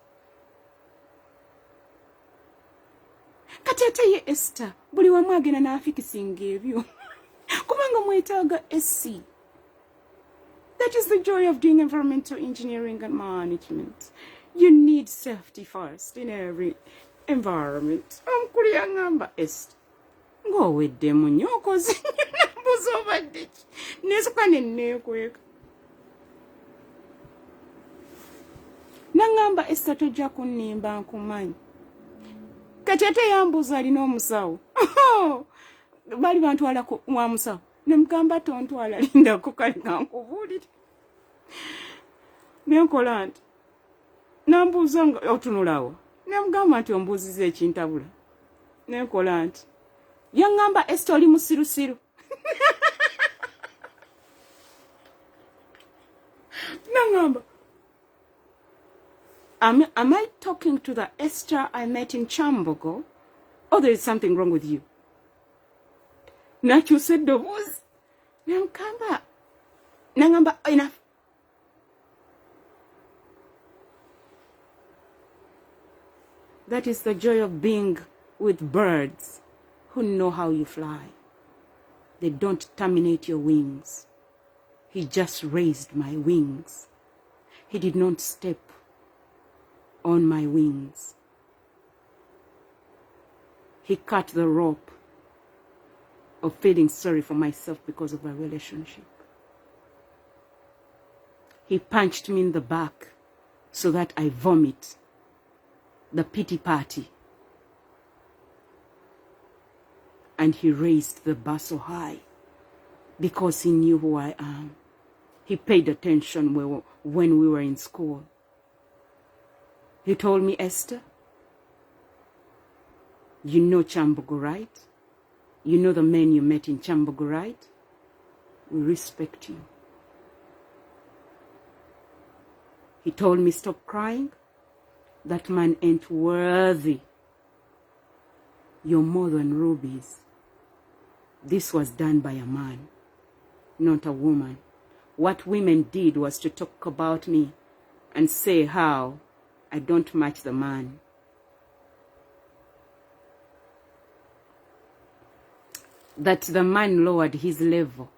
Kati ate ye Esther, buli wamu agenda n'afikisinga ebyo. Kubanga mwetaaga SC. That is the joy of doing environmental engineering and management. You need safety first in every environment. Omukulu yaŋŋamba Esther. Ng'oweddemu nnyo okoze nambuza obadde ki. Neesuka ne nneekweka. Naŋŋamba Esther tojja kunnimba nkumanyi. Kati ate yambuza alina omusawo. Bali bantwala wa musawo. Ne mugamba tontwala lindako kale kankubuulire. Ne nkola nti. Nambuuza nga otunulawo. Ne mugamba nti ombuuziza ekintabula. Ne nkola nti. Yaŋŋamba Esther oli musirusiru. Naŋŋamba. Am I talking to the Esther I met in Chambogo? Or there is something wrong with you? Nakyusa eddoboozi. Ne mugamba. Nangamba, enough. That is the joy of being with birds who know how you fly. They don't terminate your wings. He just raised my wings. He did not step on my wings. He cut the rope of feeling sorry for myself because of our relationship. He punched me in the back so that I vomit the pity party. And he raised the bar so high because he knew who I am. He paid attention when we were in school. He told me, Esther, you know Chambogo, right? You know the men you met in Chambogo, right? We respect you. He told me, stop crying. That man ain't worthy. You're more than rubies. This was done by a man, not a woman. What women did was to talk about me and say how I don't match the man. That the man lowered his level.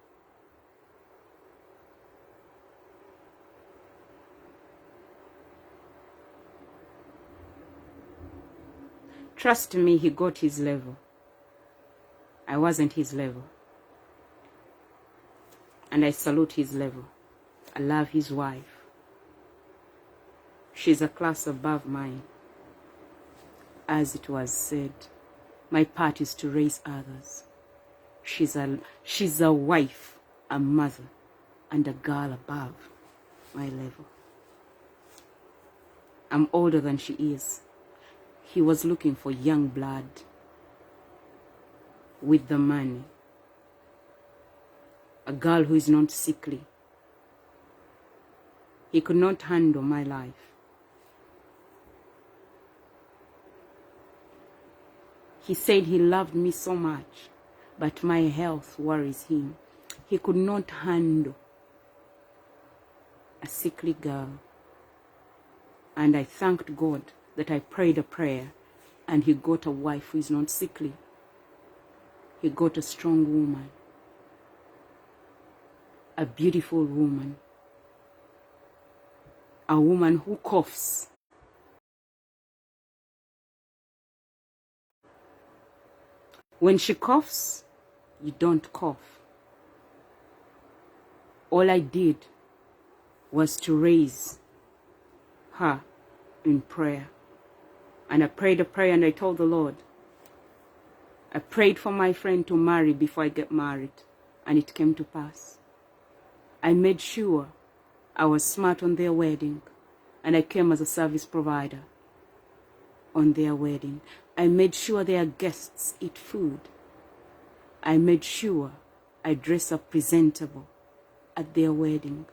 Trust me, he got his level. I wasn't his level. And I salute his level. I love his wife. She's a class above mine. As it was said, my part is to raise others. She's a wife, a mother, and a girl above my level. I'm older than she is. He was looking for young blood with the money. A girl who is not sickly. He could not handle my life. He said he loved me so much, but my health worries him. He could not handle a sickly girl. And I thanked God that I prayed a prayer and he got a wife who is not sickly. He got a strong woman, a beautiful woman, a woman who coughs. When she coughs, you don't cough. All I did was to raise her in prayer. And I prayed a prayer and I told the Lord, I prayed for my friend to marry before I get married. And it came to pass. I made sure I was smart on their wedding. And I came as a service provider on their wedding. I made sure their guests eat food. I made sure I dress up presentable at their wedding.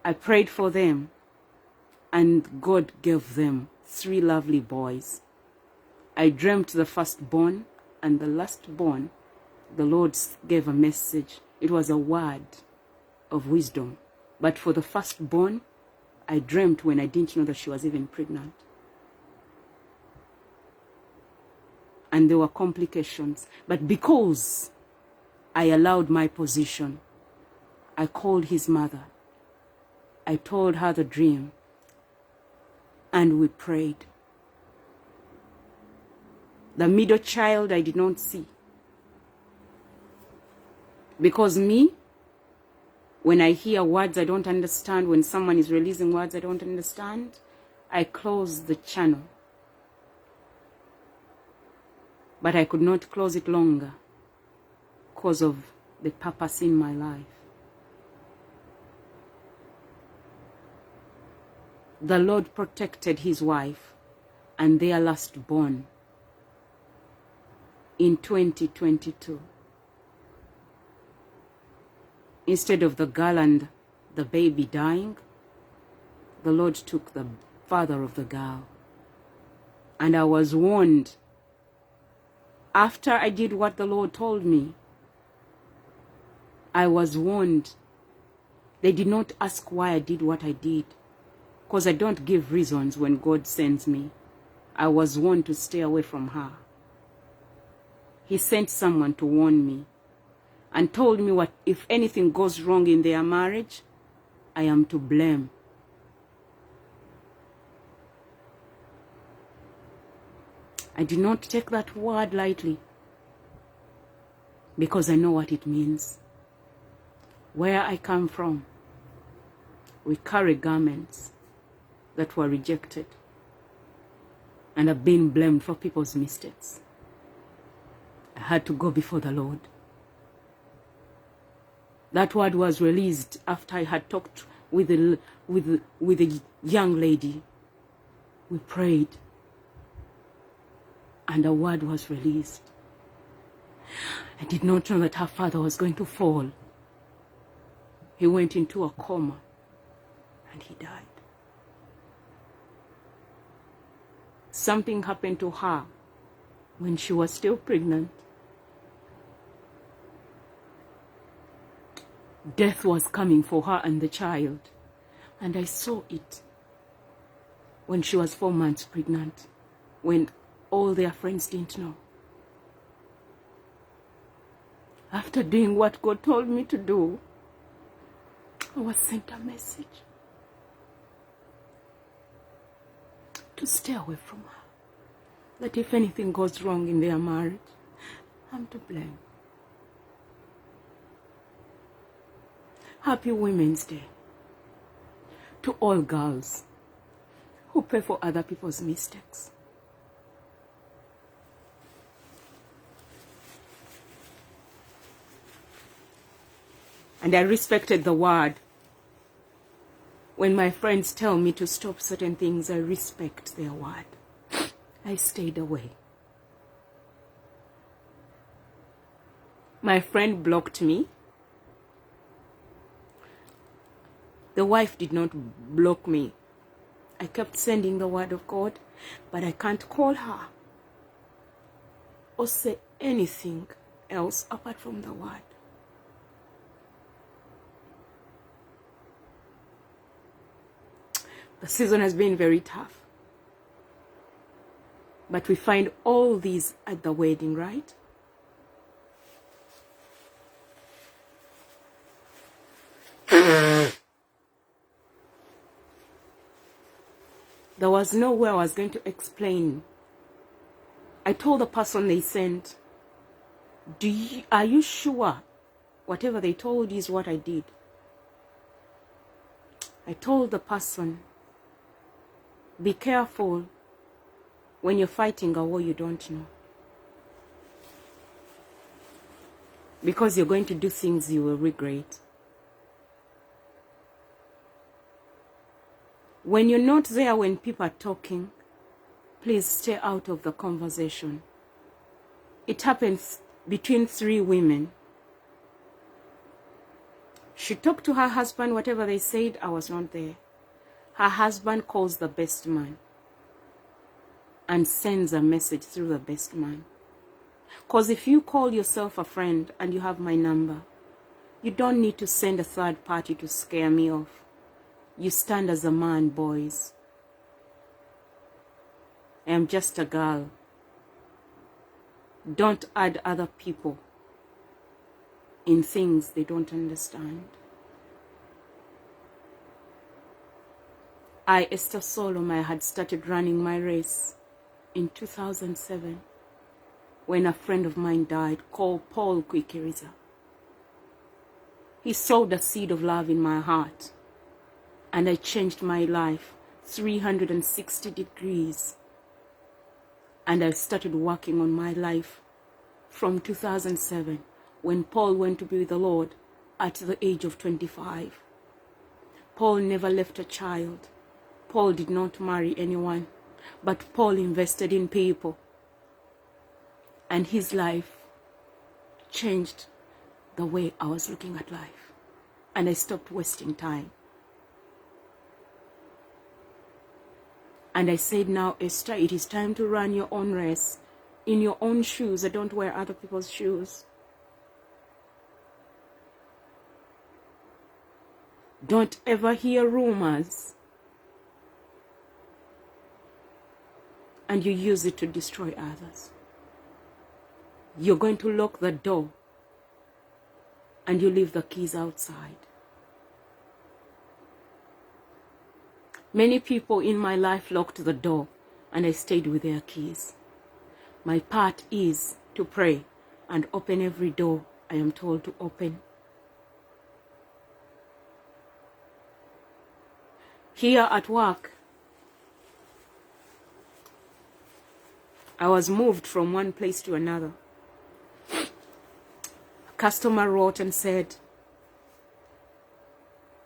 I prayed for them. And God gave them 3 lovely boys. I dreamt the firstborn and the lastborn. The Lord gave a message. It was a word of wisdom. But for the firstborn, I dreamt when I didn't know that she was even pregnant. And there were complications. But because I allowed my position, I called his mother. I told her the dream. And we prayed. The middle child I did not see. Because me, when I hear words I don't understand, when someone is releasing words I don't understand, I close the channel. But I could not close it longer because of the purpose in my life. The Lord protected his wife and their lastborn in 2022. Instead of the girl and the baby dying, the Lord took the father of the girl. And I was warned. After I did what the Lord told me, I was warned They did not ask why I did what I did, because I don't give reasons when God sends me. I was warned to stay away from her. He sent someone to warn me and told me what if anything goes wrong in their marriage, I am to blame. I did not take that word lightly because I know what it means. Where I come from, we carry garments that were rejected and have been blamed for people's mistakes. I had to go before the Lord. That word was released after I had talked with a young lady. We prayed, and a word was released. I did not know that her father was going to fall. He went into a coma, and he died. Something happened to her when she was still pregnant. Death was coming for her and the child, and I saw it when she was 4 months pregnant, when all their friends didn't know. After doing what God told me to do, I was sent a message to stay away from her. That if anything goes wrong in their marriage, I'm to blame. Happy Women's Day to all girls who pay for other people's mistakes. And I respected the word. When my friends tell me to stop certain things, I respect their word. I stayed away. My friend blocked me. The wife did not block me. I kept sending the word of God, but I can't call her or say anything else apart from the word. The season has been very tough. But we find all these at the wedding, right? There was no way I was going to explain. I told the person they sent, are you sure whatever they told you is what I did? I told the person, be careful when you're fighting a war you don't know. Because you're going to do things you will regret. When you're not there when people are talking, please stay out of the conversation. It happens between 3 women. She talked to her husband, whatever they said, I was not there. Her husband calls the best man and sends a message through the best man. Because if you call yourself a friend and you have my number, you don't need to send a third party to scare me off. You stand as a man, boys. I am just a girl. Don't add other people in things they don't understand. I, Esther Solome, I had started running my race in 2007 when a friend of mine died called Paul Kwikiriza. He sowed a seed of love in my heart, and I changed my life 360 degrees. And I started working on my life from 2007 when Paul went to be with the Lord at the age of 25. Paul never left a child. Paul did not marry anyone, but Paul invested in people. And his life changed the way I was looking at life. And I stopped wasting time. And I said, now, Esther, it is time to run your own race in your own shoes. I don't wear other people's shoes. Don't ever hear rumors and you use it to destroy others. You're going to lock the door and you leave the keys outside. Many people in my life locked the door and I stayed with their keys. My part is to pray and open every door I am told to open. Here at work, I was moved from one place to another. A customer wrote and said,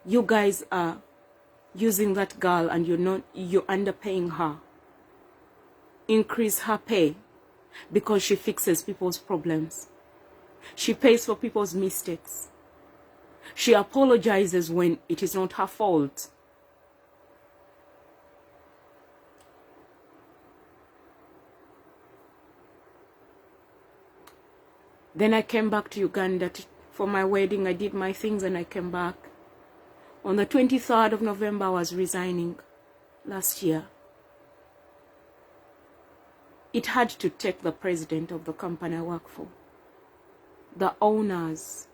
"You guys are using that girl and you're underpaying her. Increase her pay because she fixes people's problems. She pays for people's mistakes. She apologizes when it is not her fault." Then I came back to Uganda for my wedding. I did my things and I came back. On the 23rd of November, I was resigning last year. It had to take the president of the company I work for, the owners,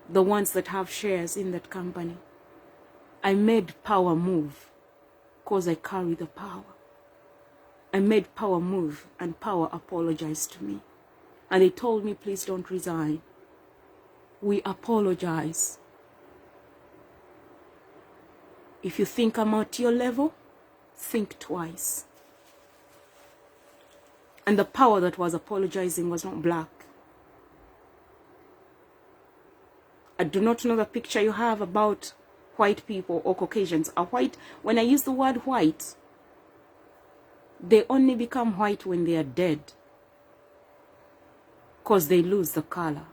the ones that have shares in that company. I made power move because I carry the power. I made power move and power apologized to me. And they told me, please don't resign. We apologize. If you think I'm at your level, think twice. And the power that was apologizing was not black. I do not know the picture you have about white people or Caucasians. When I use the word white, they only become white when they are dead, because they lose the color.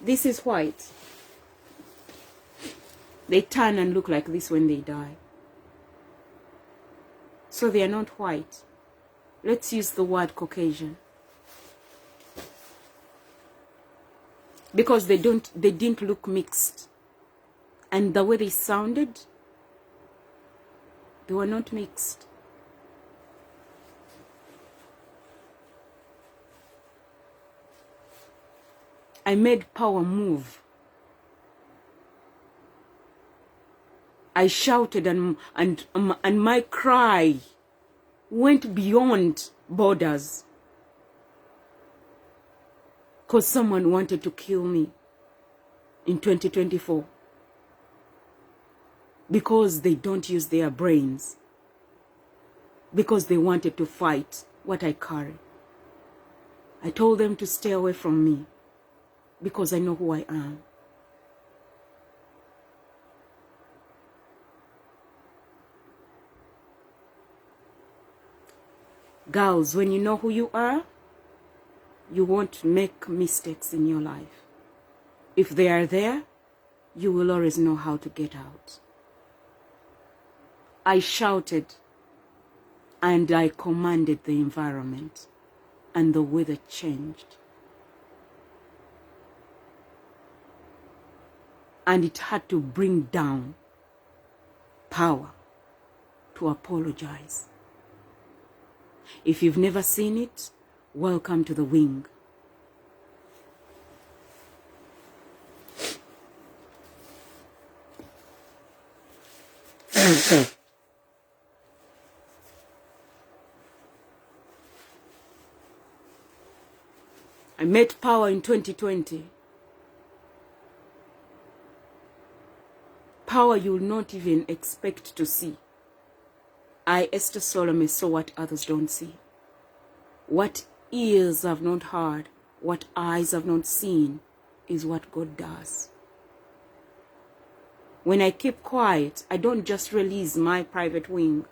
This is white. They turn and look like this when they die. So they are not white. Let's use the word Caucasian. Because they didn't look mixed. And the way they sounded, they were not mixed. I made power move. I shouted and my cry went beyond borders. Because someone wanted to kill me in 2024. Because they don't use their brains. Because they wanted to fight what I carry. I told them to stay away from me. Because I know who I am. Girls, when you know who you are, you won't make mistakes in your life. If they are there, you will always know how to get out. I shouted and I commanded the environment, and the weather changed. And it had to bring down power to apologize. If you've never seen it, welcome to the wing. I met power in 2020. Power you will not even expect to see. I, Esther Solome, saw what others don't see. What ears have not heard, what eyes have not seen, is what God does. When I keep quiet, I don't just release my private wing.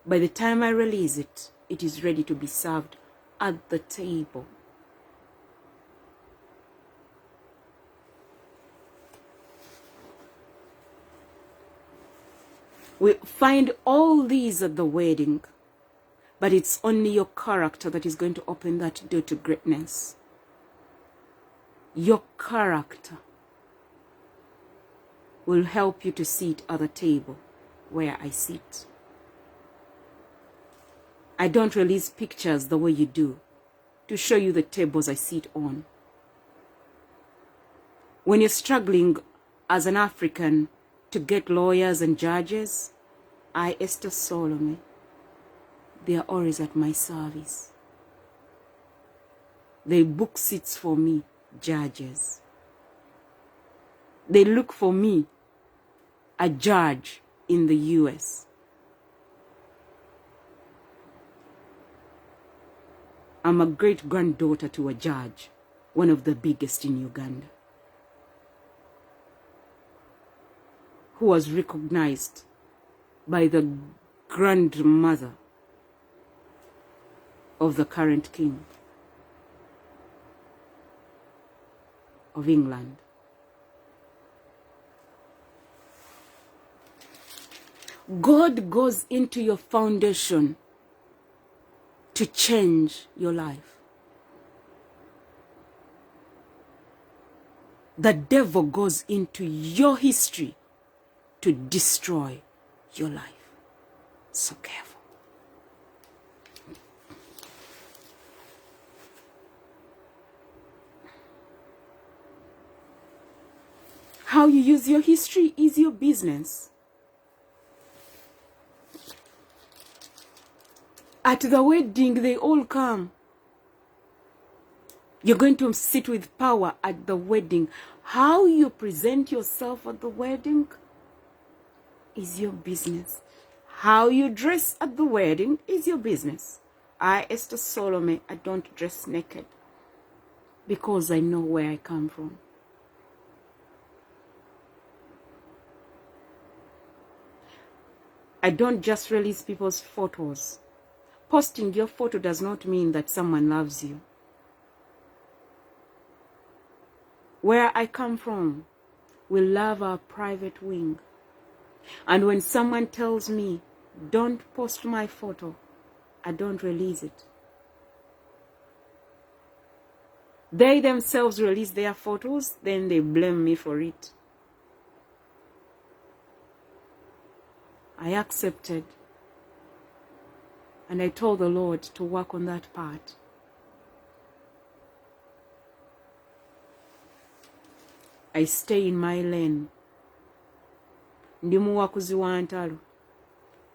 By the time I release it, it is ready to be served at the table. We find all these at the wedding, but it's only your character that is going to open that door to greatness. Your character will help you to sit at the table where I sit. I don't release pictures the way you do to show you the tables I sit on. When you're struggling as an African to get lawyers and judges, I, Esther Solome, they are always at my service. They book seats for me, judges. They look for me, a judge in the US. I'm a great-granddaughter to a judge, one of the biggest in Uganda, who was recognized by the grandmother of the current king of England. God goes into your foundation to change your life. The devil goes into your history to destroy your life. So careful. How you use your history is your business. At the wedding, they all come. You're going to sit with power at the wedding. How you present yourself at the wedding is your business. How you dress at the wedding is your business. I, Esther Solome, I don't dress naked because I know where I come from. I don't just release people's photos. Posting your photo does not mean that someone loves you. Where I come from, we love our private wing. And when someone tells me, don't post my photo, I don't release it. They themselves release their photos, then they blame me for it. I accepted. And I told the Lord to work on that part. I stay in my lane. Ndi muwakuzi wa ntalo.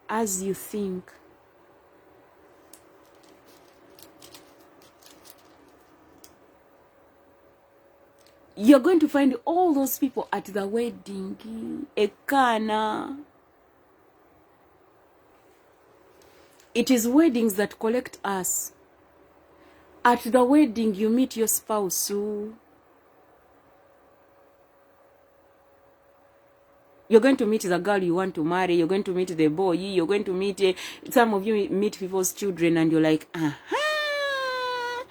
As you think. You're going to find all those people at the wedding. Ekana. It is weddings that collect us. At the wedding, you meet your spouse. You're going to meet the girl you want to marry. You're going to meet the boy. You're going to meet, some of you meet people's children and you're like, aha,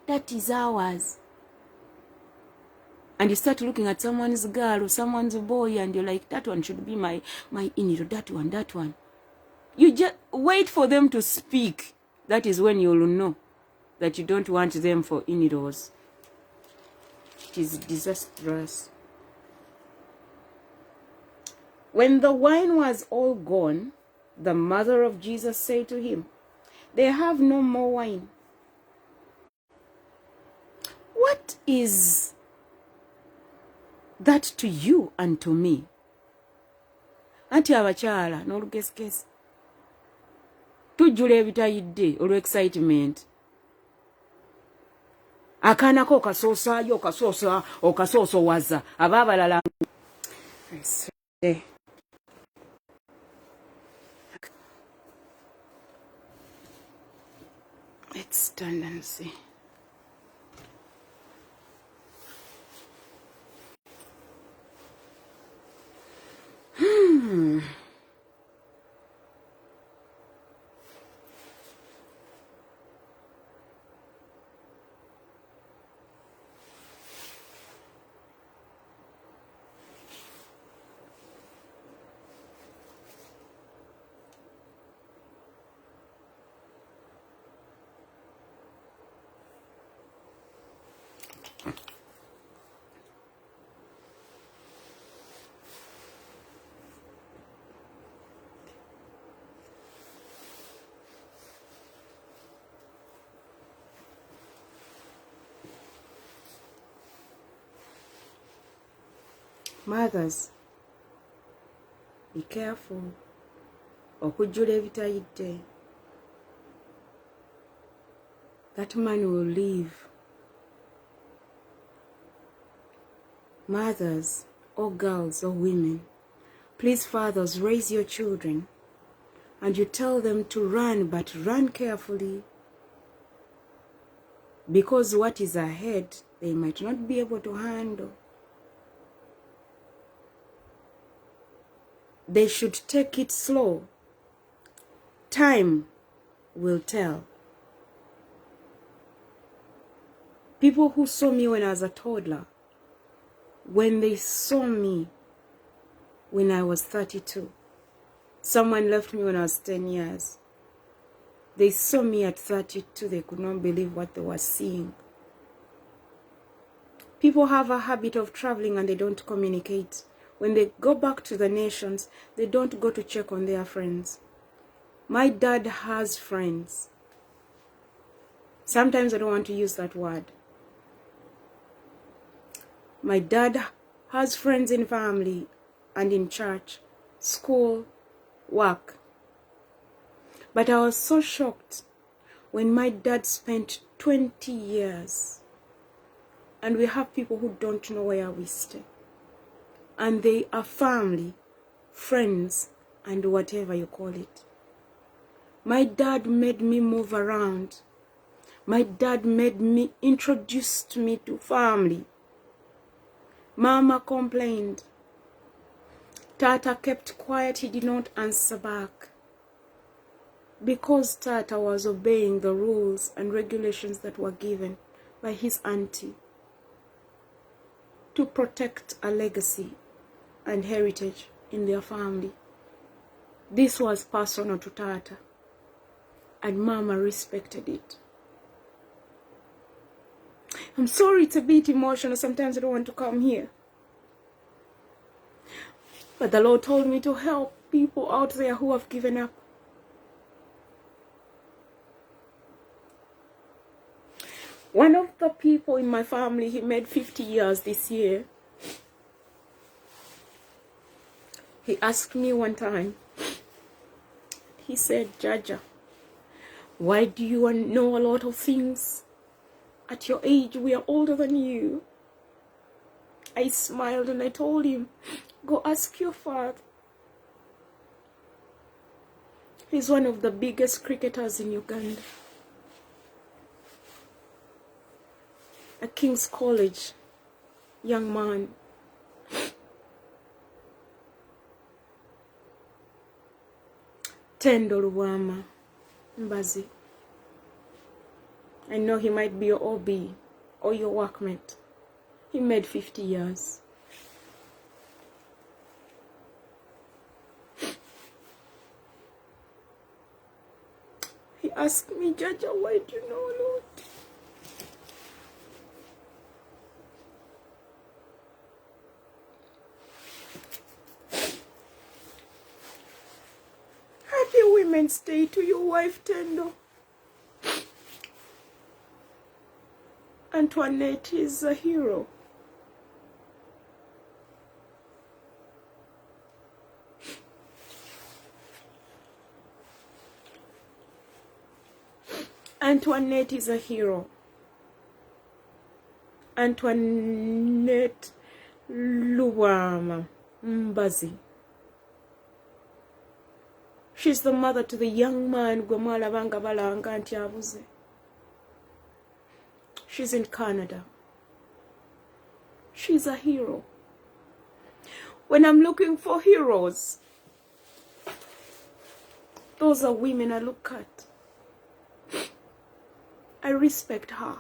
that is ours. And you start looking at someone's girl or someone's boy and you're like, that one should be my in-law, that one. You just wait for them to speak. That is when you'll know that you don't want them for in-laws. It is disastrous. When the wine was all gone, the mother of Jesus said to him, they have no more wine. What is that to you and to me? Anti abachala n'olugesekese. Tujjula ebitayidde olw'excitement. Akaanako okasoosaayo okasoosowaza abaabalala. Let's stand and see. Mothers, be careful. Okujjula ebitayidde. That man will leave. Mothers, or girls, or women, please, fathers, raise your children, and you tell them to run, but run carefully. Because what is ahead, they might not be able to handle. They should take it slow. Time will tell. People who saw me when I was a toddler, when they saw me when I was 32, someone left me when I was 10 years. They saw me at 32, they could not believe what they were seeing. People have a habit of traveling and they don't communicate. When they go back to the nations, they don't go to check on their friends. My dad has friends. Sometimes I don't want to use that word. My dad has friends in family and in church, school, work. But I was so shocked when my dad spent 20 years, and we have people who don't know where we stay. And they are family, friends, and whatever you call it. My dad made me move around. My dad made me, introduced me to family. Mama complained. Tata kept quiet, he did not answer back. Because Tata was obeying the rules and regulations that were given by his auntie to protect a legacy and heritage in their family. This was personal to Tata, and Mama respected it. I'm sorry, it's a bit emotional. Sometimes I don't want to come here. But the Lord told me to help people out there who have given up. One of the people in my family, he made 50 years this year. He asked me one time, he said, Jaja, why do you know a lot of things? At your age, we are older than you. I smiled and I told him, go ask your father. He's one of the biggest cricketers in Uganda. A King's College young man. Tendo Luwama Mbazi. I know he might be your OB or your workmate. He made 50 years. He asked me, Jaja, why do you know a lot? Happy Women's Day to your wife, Tendo. Antoinette is a hero. Antoinette is a hero. Antoinette Luwama Mbazi. She's the mother to the young man Gwamala Bangabalanga Antiabuze. She's in Canada. She's a hero. When I'm looking for heroes, those are women I look at. I respect her.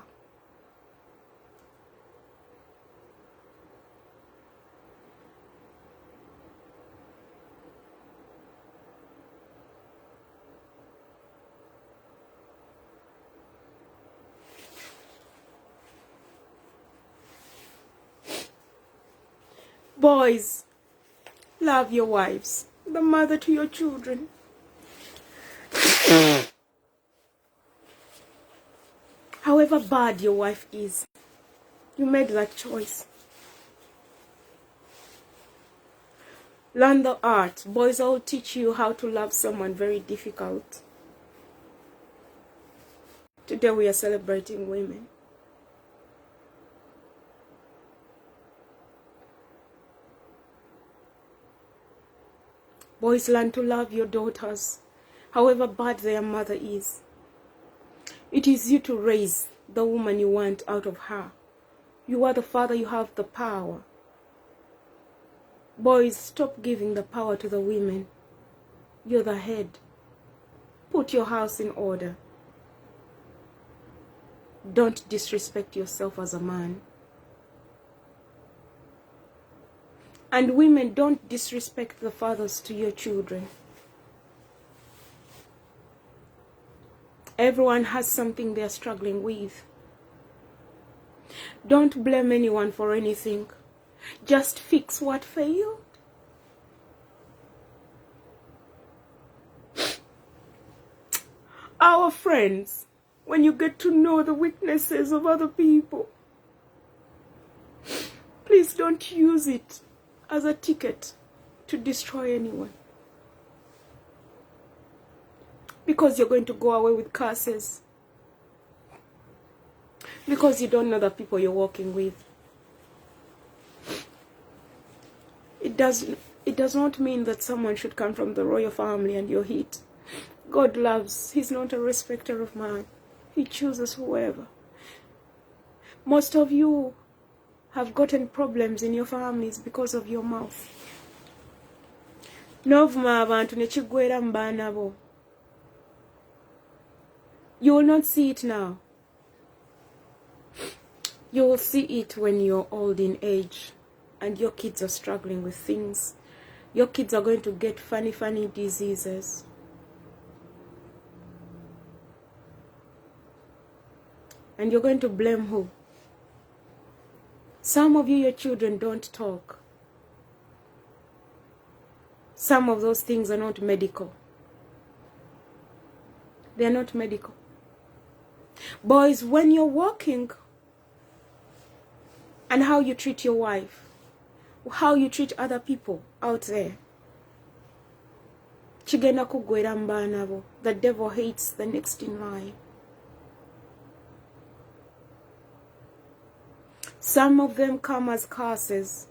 Boys, love your wives, the mother to your children. However bad your wife is, you made that choice. Learn the art. Boys, I will teach you how to love someone very difficult. Today we are celebrating women. Boys, learn to love your daughters, however bad their mother is. It is you to raise the woman you want out of her. You are the father, you have the power. Boys, stop giving the power to the women. You're the head. Put your house in order. Don't disrespect yourself as a man. And women, don't disrespect the fathers to your children. Everyone has something they're struggling with. Don't blame anyone for anything. Just fix what failed. Our friends, when you get to know the weaknesses of other people, please don't use it as a ticket to destroy anyone. Because you're going to go away with curses. Because you don't know the people you're working with. It does not mean that someone should come from the royal family and you're hit. God loves. He's not a respecter of man. He chooses whoever. Most of you have gotten problems in your families because of your mouth. Novuma abantu nechigwera mbana bo. You will not see it now. You will see it when you're old in age and your kids are struggling with things. Your kids are going to get funny diseases. And you're going to blame who? Some of you, your children don't talk. Some of those things are not medical. They are not medical. Boys, when you're working, and how you treat your wife, how you treat other people out there, chigenda kugwera mbana bo. The devil hates the next in line. Some of them come as curses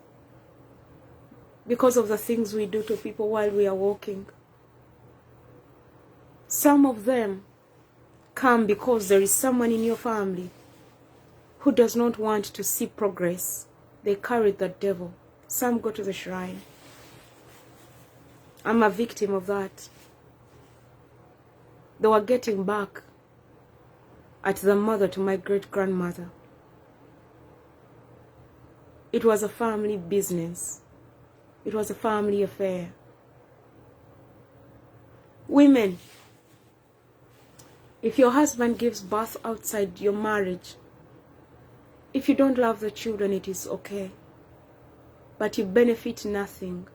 because of the things we do to people while we are walking. Some of them come because there is someone in your family who does not want to see progress. They carry the devil. Some go to the shrine. I'm a victim of that. They were getting back at the mother to my great-grandmother. It was a family business. It was a family affair. Women, if your husband gives birth outside your marriage, if you don't love the children, it is okay. But you benefit nothing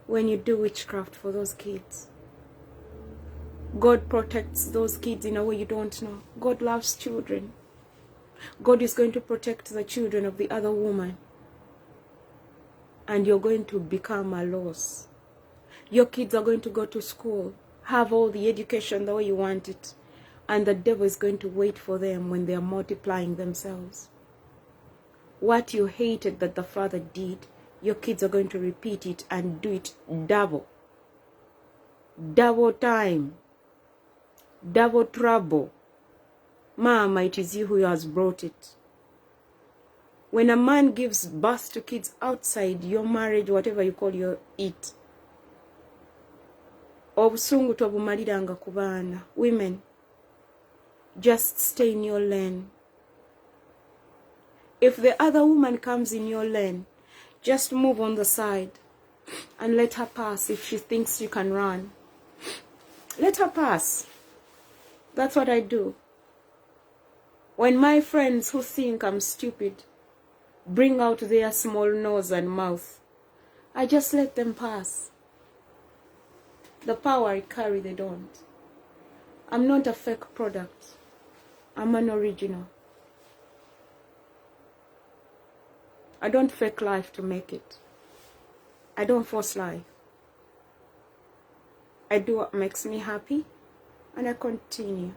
when you do witchcraft for those kids. God protects those kids in a way you don't know. God loves children. God is going to protect the children of the other woman. And you're going to become a loss. Your kids are going to go to school, have all the education the way you want it. And the devil is going to wait for them when they are multiplying themselves. What you hated that the father did, your kids are going to repeat it and do it double. Double time. Double trouble. Mama, it is you who has brought it. When a man gives birth to kids outside your marriage, whatever you call it, obusungu tobumaliranga ku baana. Women, just stay in your lane. If the other woman comes in your lane, just move on the side and let her pass. If she thinks you can run, let her pass. That's what I do. When my friends who think I'm stupid bring out their small nose and mouth, I just let them pass. The power I carry, they don't. I'm not a fake product. I'm an original. I don't fake life to make it. I don't force life. I do what makes me happy, and I continue.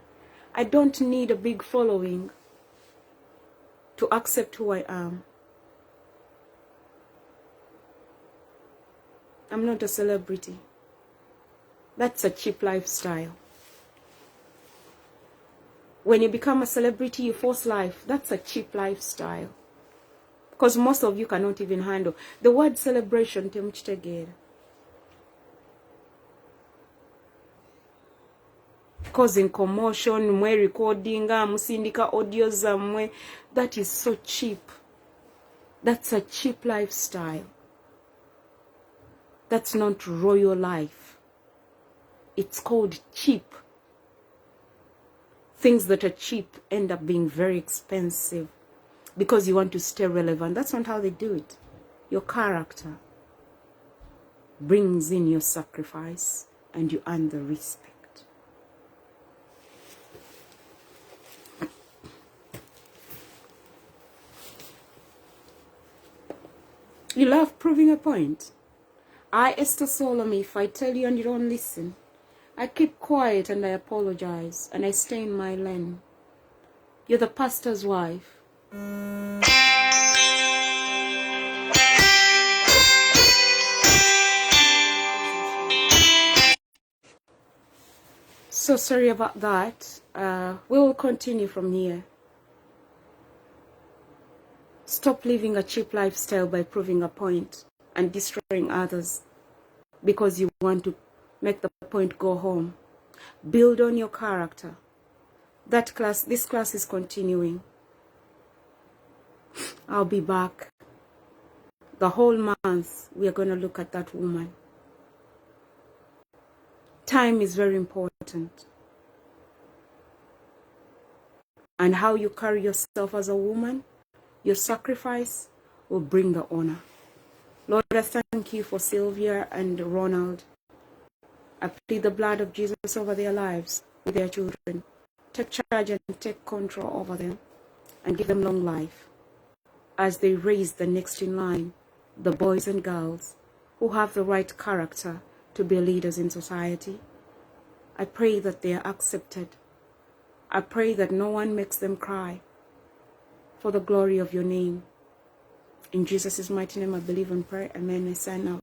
I don't need a big following to accept who I am. I'm not a celebrity. That's a cheap lifestyle. When you become a celebrity, you force life. That's a cheap lifestyle. Because most of you cannot even handle. The word celebration, causing commotion, mwe recording, musindika audio zamwe. That is so cheap. That's a cheap lifestyle. That's not royal life. It's called cheap. Things that are cheap end up being very expensive because you want to stay relevant. That's not how they do it. Your character brings in your sacrifice and you earn the respect. You love proving a point. I, Esther Solome, if I tell you and you don't listen, I keep quiet and I apologize and I stay in my lane. You're the pastor's wife. So sorry about that. We will continue from here. Stop living a cheap lifestyle by proving a point and destroying others because you want to make the point go home. Build on your character. This class is continuing. I'll be back. The whole month we are going to look at that woman. Time is very important. And how you carry yourself as a woman, your sacrifice will bring the honor. Lord, I thank you for Sylvia and Ronald. I plead the blood of Jesus over their lives with their children. Take charge and take control over them and give them long life as they raise the next in line, the boys and girls who have the right character to be leaders in society. I pray that they are accepted. I pray that no one makes them cry for the glory of your name. In Jesus' mighty name I believe and pray. Amen. I sign out.